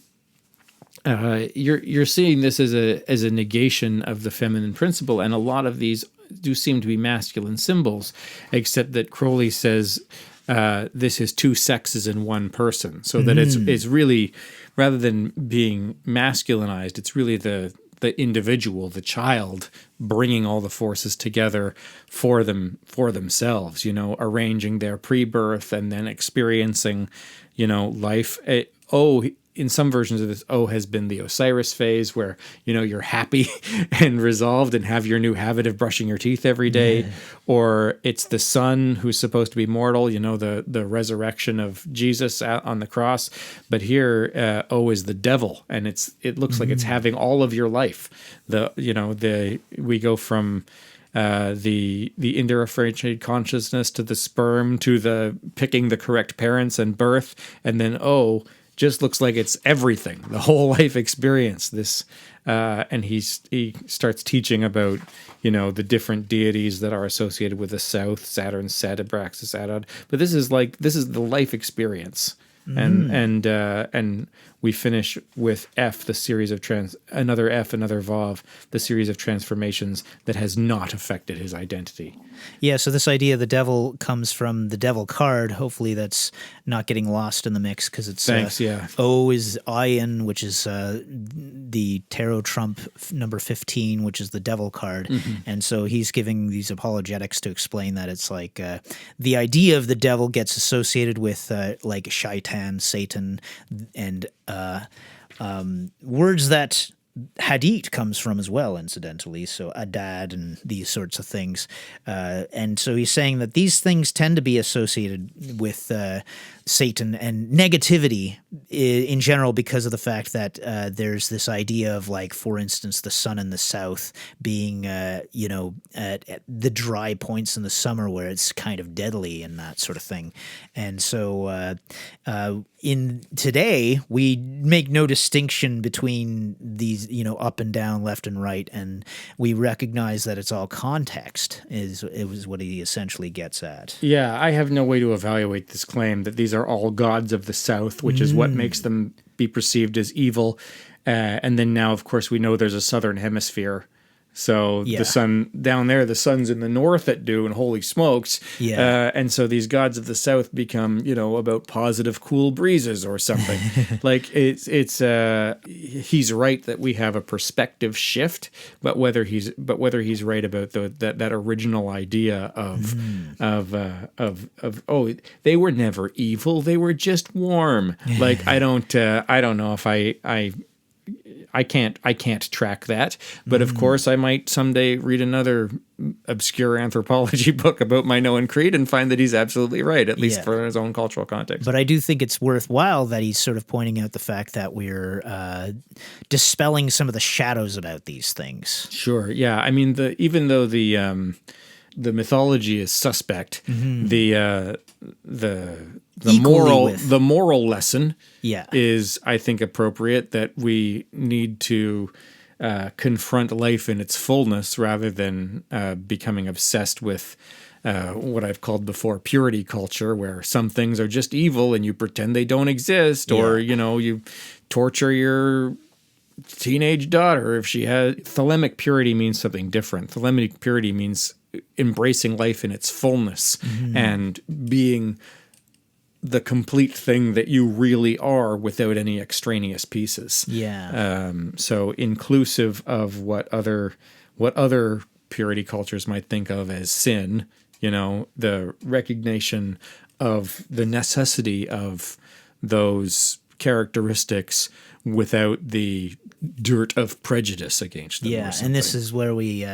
C: seeing this as a negation of the feminine principle, and a lot of these do seem to be masculine symbols, except that Crowley says this is two sexes in one person, so that it's really, rather than being masculinized, it's really the individual, the child, bringing all the forces together for themselves, you know, arranging their pre-birth and then experiencing, you know, life. In some versions of this, has been the Osiris phase, where, you know, you're happy and resolved and have your new habit of brushing your teeth every day. Or it's the son who's supposed to be mortal, you know, the resurrection of Jesus on the cross. But here, is the devil, and it looks like it's having all of your life. We go from the indifferentiated consciousness to the sperm to the picking the correct parents and birth, and then just looks like it's everything, the whole life experience. And he starts teaching about, you know, the different deities that are associated with the south, Saturn, Set, Abraxas, Adad. But this is the life experience and we finish with F, the series of another Vav, the series of transformations that has not affected his identity.
A: Yeah, so this idea of the devil comes from the devil card. Hopefully that's not getting lost in the mix, because it's O is Iron, which is the tarot trump number 15, which is the devil card. And so he's giving these apologetics to explain that it's like the idea of the devil gets associated with like shaitan, Satan, and words that Hadith comes from as well, incidentally, so Adad and these sorts of things. And so he's saying that these things tend to be associated with Satan and negativity in general, because of the fact that there's this idea of, like, for instance, the sun in the south being, at the dry points in the summer where it's kind of deadly and that sort of thing. And so in today, we make no distinction between these, up and down, left and right, and we recognize that it's all context is what he essentially gets at.
C: Yeah, I have no way to evaluate this claim that these are all gods of the south, which is what makes them be perceived as evil. And then now, of course, we know there's a southern hemisphere. So the sun down there, the sun's in the north at due, and holy smokes. Yeah. And so these gods of the south become, about positive, cool breezes or something. Like he's right that we have a perspective shift, but whether he's right about that original idea of they were never evil, they were just warm. Like I don't know if I can't track that, but of course I might someday read another obscure anthropology book about Minoan Creed and find that he's absolutely right, at least for his own cultural context.
A: But I do think it's worthwhile that he's sort of pointing out the fact that we're dispelling some of the shadows about these things.
C: Sure, yeah. I mean, even though the mythology is suspect, the moral lesson is, I think, appropriate, that we need to confront life in its fullness rather than becoming obsessed with what I've called before purity culture, where some things are just evil and you pretend they don't exist, or you torture your teenage daughter if she has. Thelemic purity means something different. Thelemic purity means embracing life in its fullness and being the complete thing that you really are without any extraneous pieces.
A: Yeah.
C: So inclusive of what other purity cultures might think of as sin, the recognition of the necessity of those characteristics without the dirt of prejudice against them.
A: Yeah, and this is where we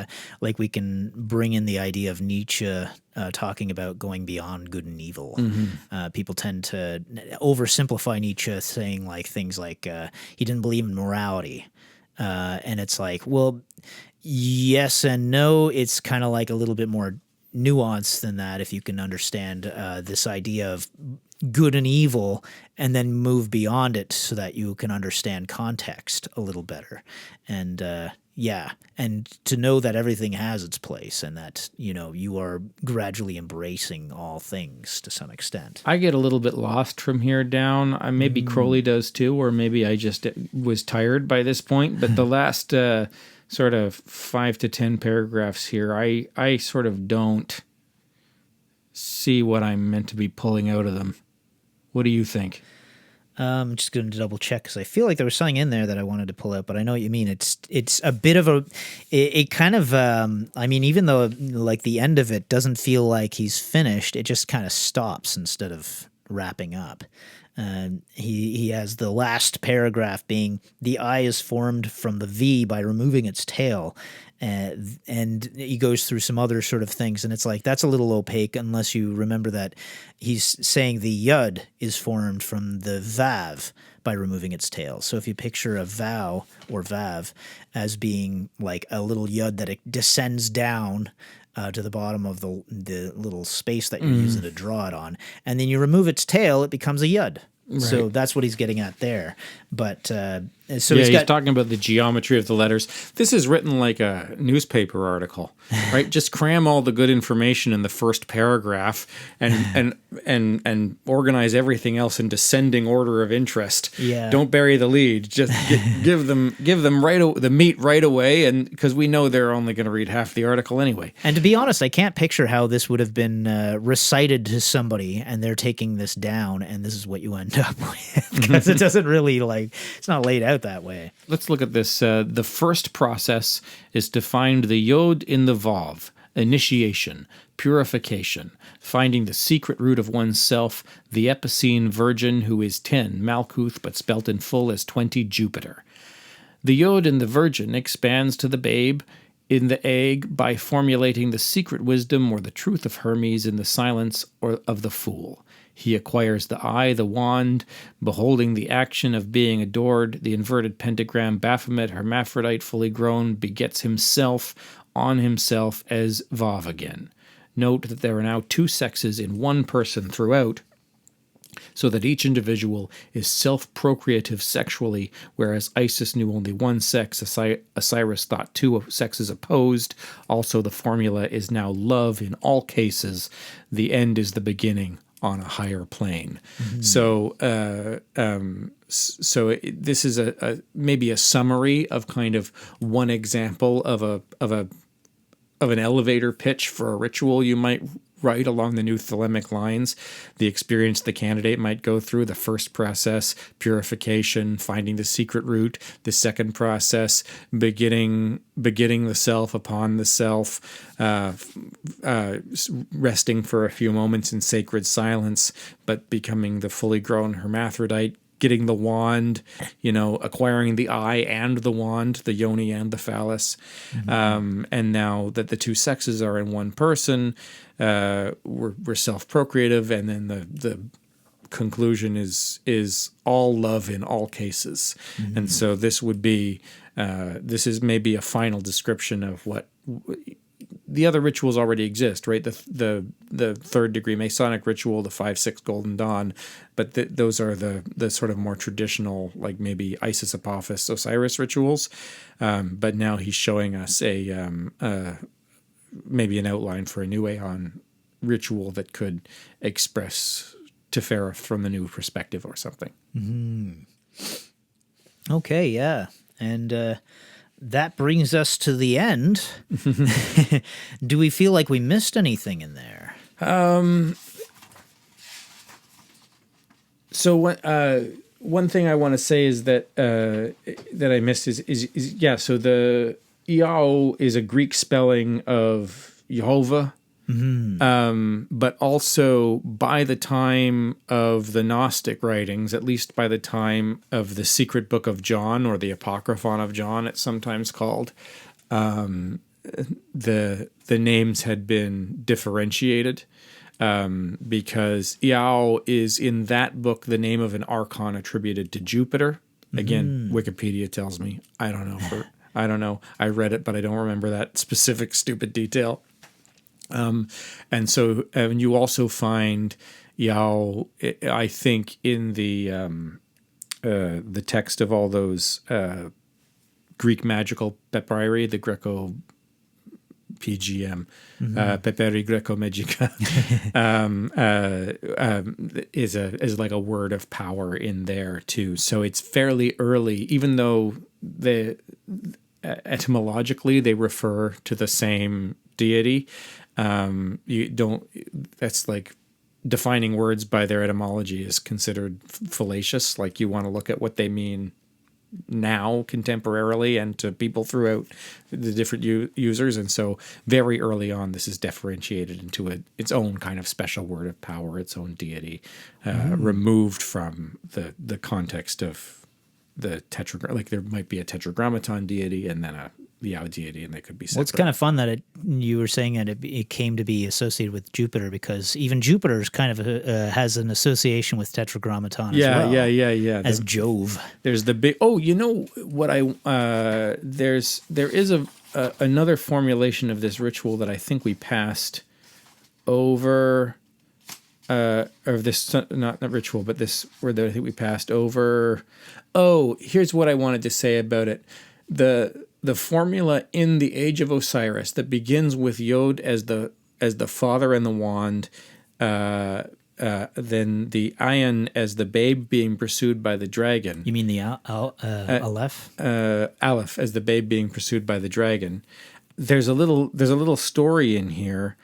A: can bring in the idea of Nietzsche talking about going beyond good and evil. People tend to oversimplify Nietzsche, saying things like he didn't believe in morality, and it's like, well, yes and no. It's kind of like a little bit more nuanced than that, if you can understand this idea of good and evil, and then move beyond it so that you can understand context a little better. And and to know that everything has its place, and that, you are gradually embracing all things to some extent.
C: I get a little bit lost from here down. Maybe Crowley does too, or maybe I just was tired by this point. But the last sort of 5 to 10 paragraphs here, I sort of don't see what I'm meant to be pulling out of them. What do you think?
A: I'm just going to double check, because I feel like there was something in there that I wanted to pull out, but I know what you mean. It's a bit of it kind of, even though the end of it doesn't feel like he's finished, it just kind of stops instead of wrapping up. He has the last paragraph being, the eye is formed from the V by removing its tail. And he goes through some other sort of things, and it's like, that's a little opaque unless you remember that he's saying the Yud is formed from the Vav by removing its tail. So if you picture a Vow or Vav as being like a little Yud that it descends down to the bottom of the little space that you're using to draw it on, and then you remove its tail, it becomes a Yud. So that's what he's getting at there. But so
C: He's
A: he's
C: talking about the geometry of the letters. This is written like a newspaper article, right? Just cram all the good information in the first paragraph and organize everything else in descending order of interest.
A: Yeah.
C: Don't bury the lead. Just give them the meat right away, and because we know they're only going to read half the article anyway.
A: And to be honest, I can't picture how this would have been recited to somebody, and they're taking this down, and this is what you end up with, because it doesn't really it's not laid out that way.
C: Let's look at this. The first process is to find the yod in the vav, initiation, purification, finding the secret root of oneself, the epicene virgin who is 10, Malkuth, but spelt in full as 20, Jupiter. The yod in the virgin expands to the babe in the egg by formulating the secret wisdom or the truth of Hermes in the silence or of the fool. He acquires the eye, the wand, beholding the action of being adored. The inverted pentagram, Baphomet, hermaphrodite, fully grown, begets himself on himself as Vav again. Note that there are now two sexes in one person throughout, so that each individual is self-procreative sexually, whereas Isis knew only one sex, Osiris thought two sexes opposed. Also, the formula is now love in all cases. The end is the beginning on a higher plane. So this is maybe a summary of kind of one example of an elevator pitch for a ritual you might write along the new Thelemic lines. The experience the candidate might go through: the first process, purification, finding the secret root; the second process, begetting the self upon the self, resting for a few moments in sacred silence, but becoming the fully grown hermaphrodite; getting the wand, acquiring the eye and the wand, the yoni and the phallus. And now that the two sexes are in one person, we're self-procreative, and then the conclusion is all love in all cases. And so this would be, this is maybe a final description of what the other rituals already exist, right? The third degree Masonic ritual, the 5-6 Golden Dawn, but those are the sort of more traditional, like maybe Isis, Apophis, Osiris rituals. But now he's showing us maybe an outline for a new Aeon ritual that could express Tefereth from the new perspective or something.
A: Okay, yeah. And that brings us to the end. Do we feel like we missed anything in there?
B: So one thing I want to say is that that I missed is yeah. So the I.A.O is a Greek spelling of Jehovah. But also by the time of the Gnostic writings, at least by the time of the Secret Book of John, or the Apocryphon of John, it's sometimes called, the names had been differentiated, because I.A.O is in that book the name of an archon attributed to Jupiter. Again, Wikipedia tells me. I don't know. I don't know. I read it, but I don't remember that specific stupid detail. And so you also find I.A.O, I think, in the text of all those Greek magical papyri, the Greco PGM, Papyri Greco Magica, is like a word of power in there too. So it's fairly early, even though etymologically they refer to the same deity. That's like defining words by their etymology is considered fallacious. Like, you want to look at what they mean now contemporarily and to people throughout the different users. And so very early on, this is differentiated into its own kind of special word of power, its own deity, removed from the context of the tetragram. Like, there might be a tetragrammaton deity and then the I.A.O deity, and they could be separate.
A: Well, it's kind of fun that you were saying that it came to be associated with Jupiter, because even Jupiter's kind of has an association with tetragrammaton as well.
B: Yeah.
A: As Jove.
B: There's the big. Oh, you know what there is another formulation of this ritual that I think we passed over.
C: of this, not ritual, but this word that I think we passed over. Oh, here's what I wanted to say about it. The formula in the Age of Osiris that begins with Yod as the father and the wand, then the Ayin as the babe being pursued by the dragon.
A: You mean the Aleph?
C: Aleph as the babe being pursued by the dragon. There's a little story in here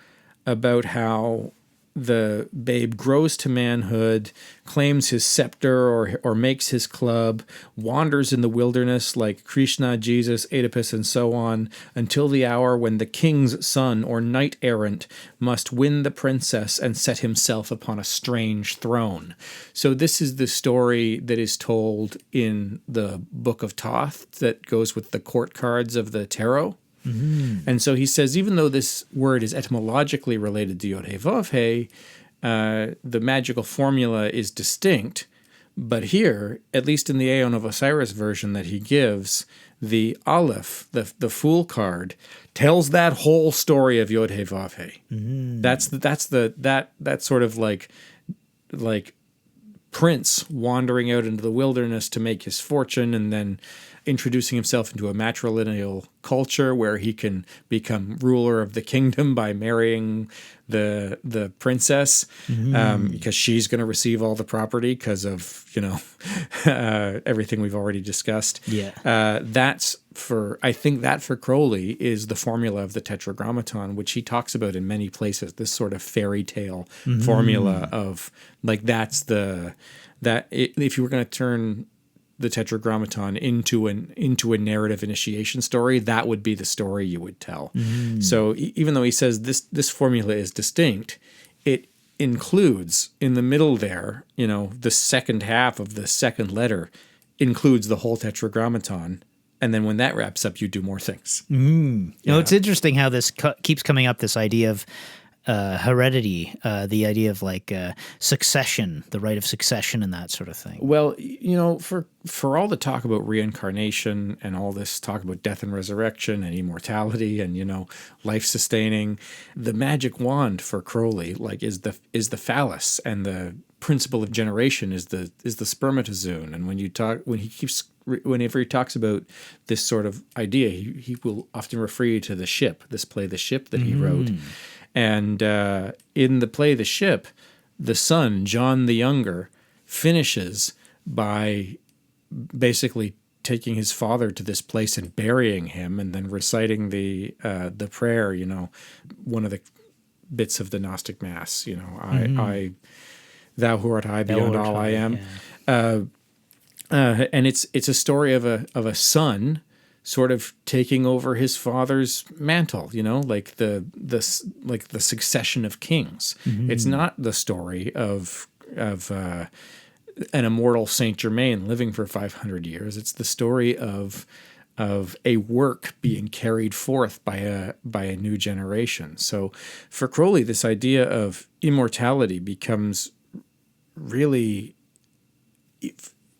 C: about how the babe grows to manhood, claims his scepter or makes his club, wanders in the wilderness like Krishna, Jesus, Oedipus, and so on, until the hour when the king's son or knight errant must win the princess and set himself upon a strange throne. So this is the story that is told in the Book of Thoth that goes with the court cards of the tarot. Mm-hmm. And so he says, even though this word is etymologically related to Yod-Heh-Vav-Heh, the magical formula is distinct. But here, at least in the Aeon of Osiris version that he gives, the Aleph, the Fool card, tells that whole story of Yod-Heh-Vav-Heh. Mm-hmm. That's sort of like Prince wandering out into the wilderness to make his fortune, and then introducing himself into a matrilineal culture where he can become ruler of the kingdom by marrying the princess, because she's going to receive all the property because of everything we've already discussed.
A: Yeah,
C: I think that for Crowley is the formula of the Tetragrammaton, which he talks about in many places. This sort of fairy tale formula of like if you were going to turn the Tetragrammaton into a narrative initiation story, that would be the story you would tell. So even though he says this formula is distinct, it includes in the middle there, the second half of the second letter includes the whole Tetragrammaton. And then when that wraps up, you do more things.
A: It's interesting how this keeps coming up, this idea of heredity, the idea of like succession, the right of succession and that sort of thing.
C: Well, for all the talk about reincarnation and all this talk about death and resurrection and immortality and, life sustaining, the magic wand for Crowley, like is the phallus, and the principle of generation is the spermatozoon. And whenever he talks about this sort of idea, he will often refer you to the ship, this play, The Ship, that he wrote. And in the play The Ship, the son, John the Younger, finishes by basically taking his father to this place and burying him, and then reciting the prayer, one of the bits of the Gnostic Mass, I thou who art high beyond all I am. Yeah. And it's a story of a son sort of taking over his father's mantle, like the succession of kings. It's not the story of an immortal Saint Germain living for 500 years. It's the story of a work being carried forth by a new generation. So for Crowley, this idea of immortality becomes really,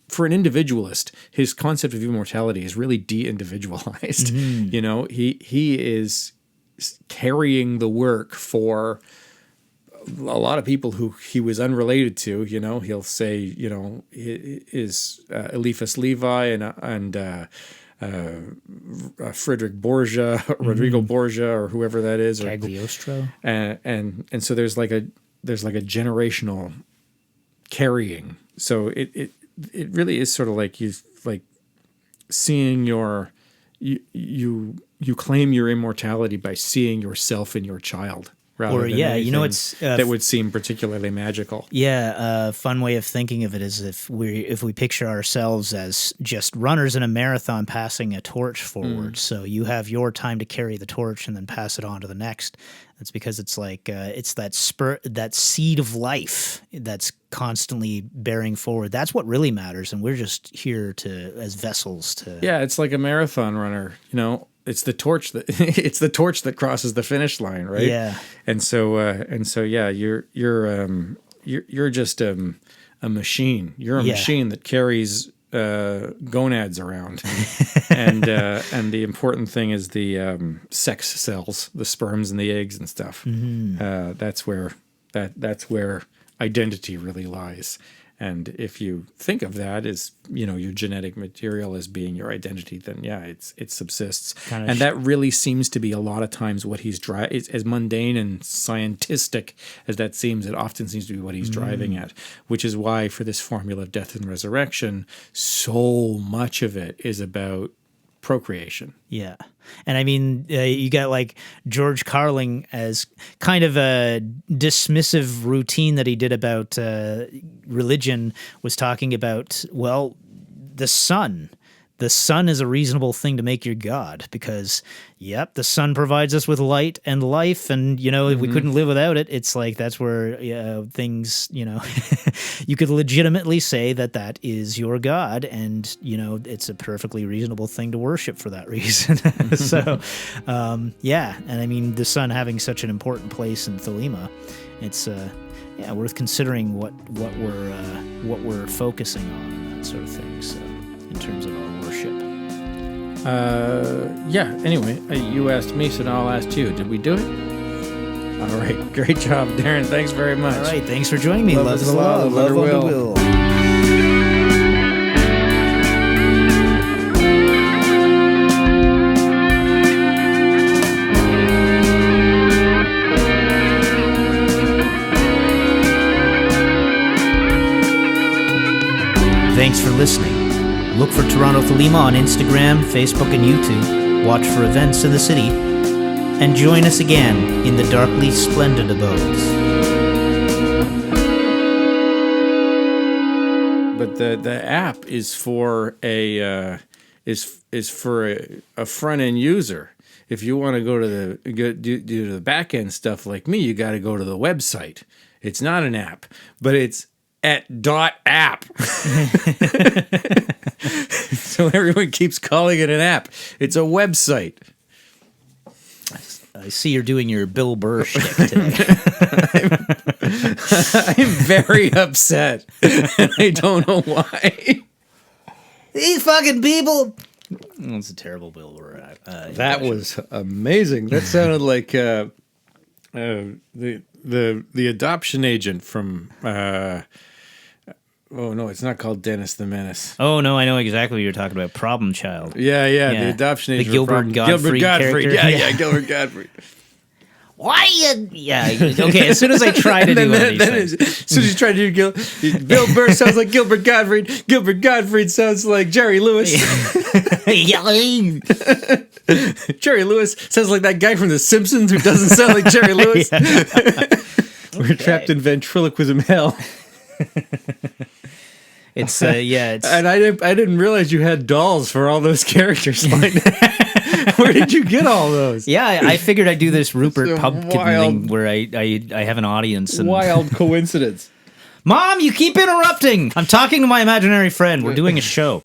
C: for an individualist, his concept of immortality is really de-individualized. He is carrying the work for a lot of people who he was unrelated to. He'll say, is Eliphas Levi and Frederick Borgia, Rodrigo Borgia, or whoever that is,
A: Cagliostro,
C: and so there's like a generational carrying. So it really is sort of like seeing you claim your immortality by seeing yourself in your child, rather than
A: it's
C: that would seem particularly magical.
A: Yeah, a fun way of thinking of it is if we picture ourselves as just runners in a marathon passing a torch forward. So you have your time to carry the torch and then pass it on to the next. That's because it's like it's that seed of life that's constantly bearing forward. That's what really matters, and we're just here as vessels to.
C: Yeah, it's like a marathon runner. It's the torch that crosses the finish line, right?
A: Yeah.
C: And so yeah, you're just a machine. You're a machine that carries gonads around, and the important thing is the sex cells, the sperms and the eggs and stuff. That's where identity really lies. And if you think of that as, your genetic material as being your identity, then yeah, it subsists. And that really seems to be a lot of times what he's driving. As mundane and scientistic as that seems, it often seems to be what he's driving at, which is why for this formula of death and resurrection, so much of it is about procreation.
A: Yeah. And I mean, you got like George Carling as kind of a dismissive routine that he did about religion, was talking about, well, the sun. The sun is a reasonable thing to make your God because, yep, the sun provides us with light and life. And, if we couldn't live without it, it's like that's where things, you could legitimately say that is your God. And, it's a perfectly reasonable thing to worship for that reason. So, yeah. And I mean, the sun having such an important place in Thelema, it's worth considering what we're focusing on and that sort of thing. So, in terms of our worship.
B: Anyway, you asked me, so now I'll ask you. Did we do it? All right. Great job, Darren. Thanks very much.
A: All right. Thanks for joining me.
B: Love is love. Love
A: on the will. Thanks for listening. Look for Toronto Thelema on Instagram, Facebook, and YouTube. Watch for events in the city. And join us again in the darkly splendid abodes.
B: But the app is for a front end user. If you want to go to do the back end stuff like me, you got to go to the website. It's not an app, but it's @app. So everyone keeps calling it an app. It's a website.
A: I see you're doing your Bill Burr shtick today.
B: I'm very upset, and I don't know why.
A: These fucking people. It's a terrible Bill Burr.
B: That was amazing. That sounded like the adoption agent from. Oh no, it's not called Dennis the Menace.
A: Oh no, I know exactly what you're talking about. Problem Child.
B: Yeah, the adoption agent.
A: The Gilbert Gottfried character.
B: Yeah, Gilbert Gottfried.
A: Why you? Yeah, okay. As soon as I try to do one of these things.
B: As soon as you try to do Bill Burr sounds like Gilbert Gottfried. Gilbert Gottfried sounds like Jerry Lewis. Jerry Lewis sounds like that guy from The Simpsons who doesn't sound like Jerry Lewis. We're trapped in ventriloquism hell.
A: It's
B: and I didn't realize you had dolls for all those characters. Like, where did you get all those?
A: Yeah, I figured I'd do this Rupert Pupkin thing where I have an audience. And
B: wild coincidence.
A: Mom, you keep interrupting. I'm talking to my imaginary friend. We're doing a show.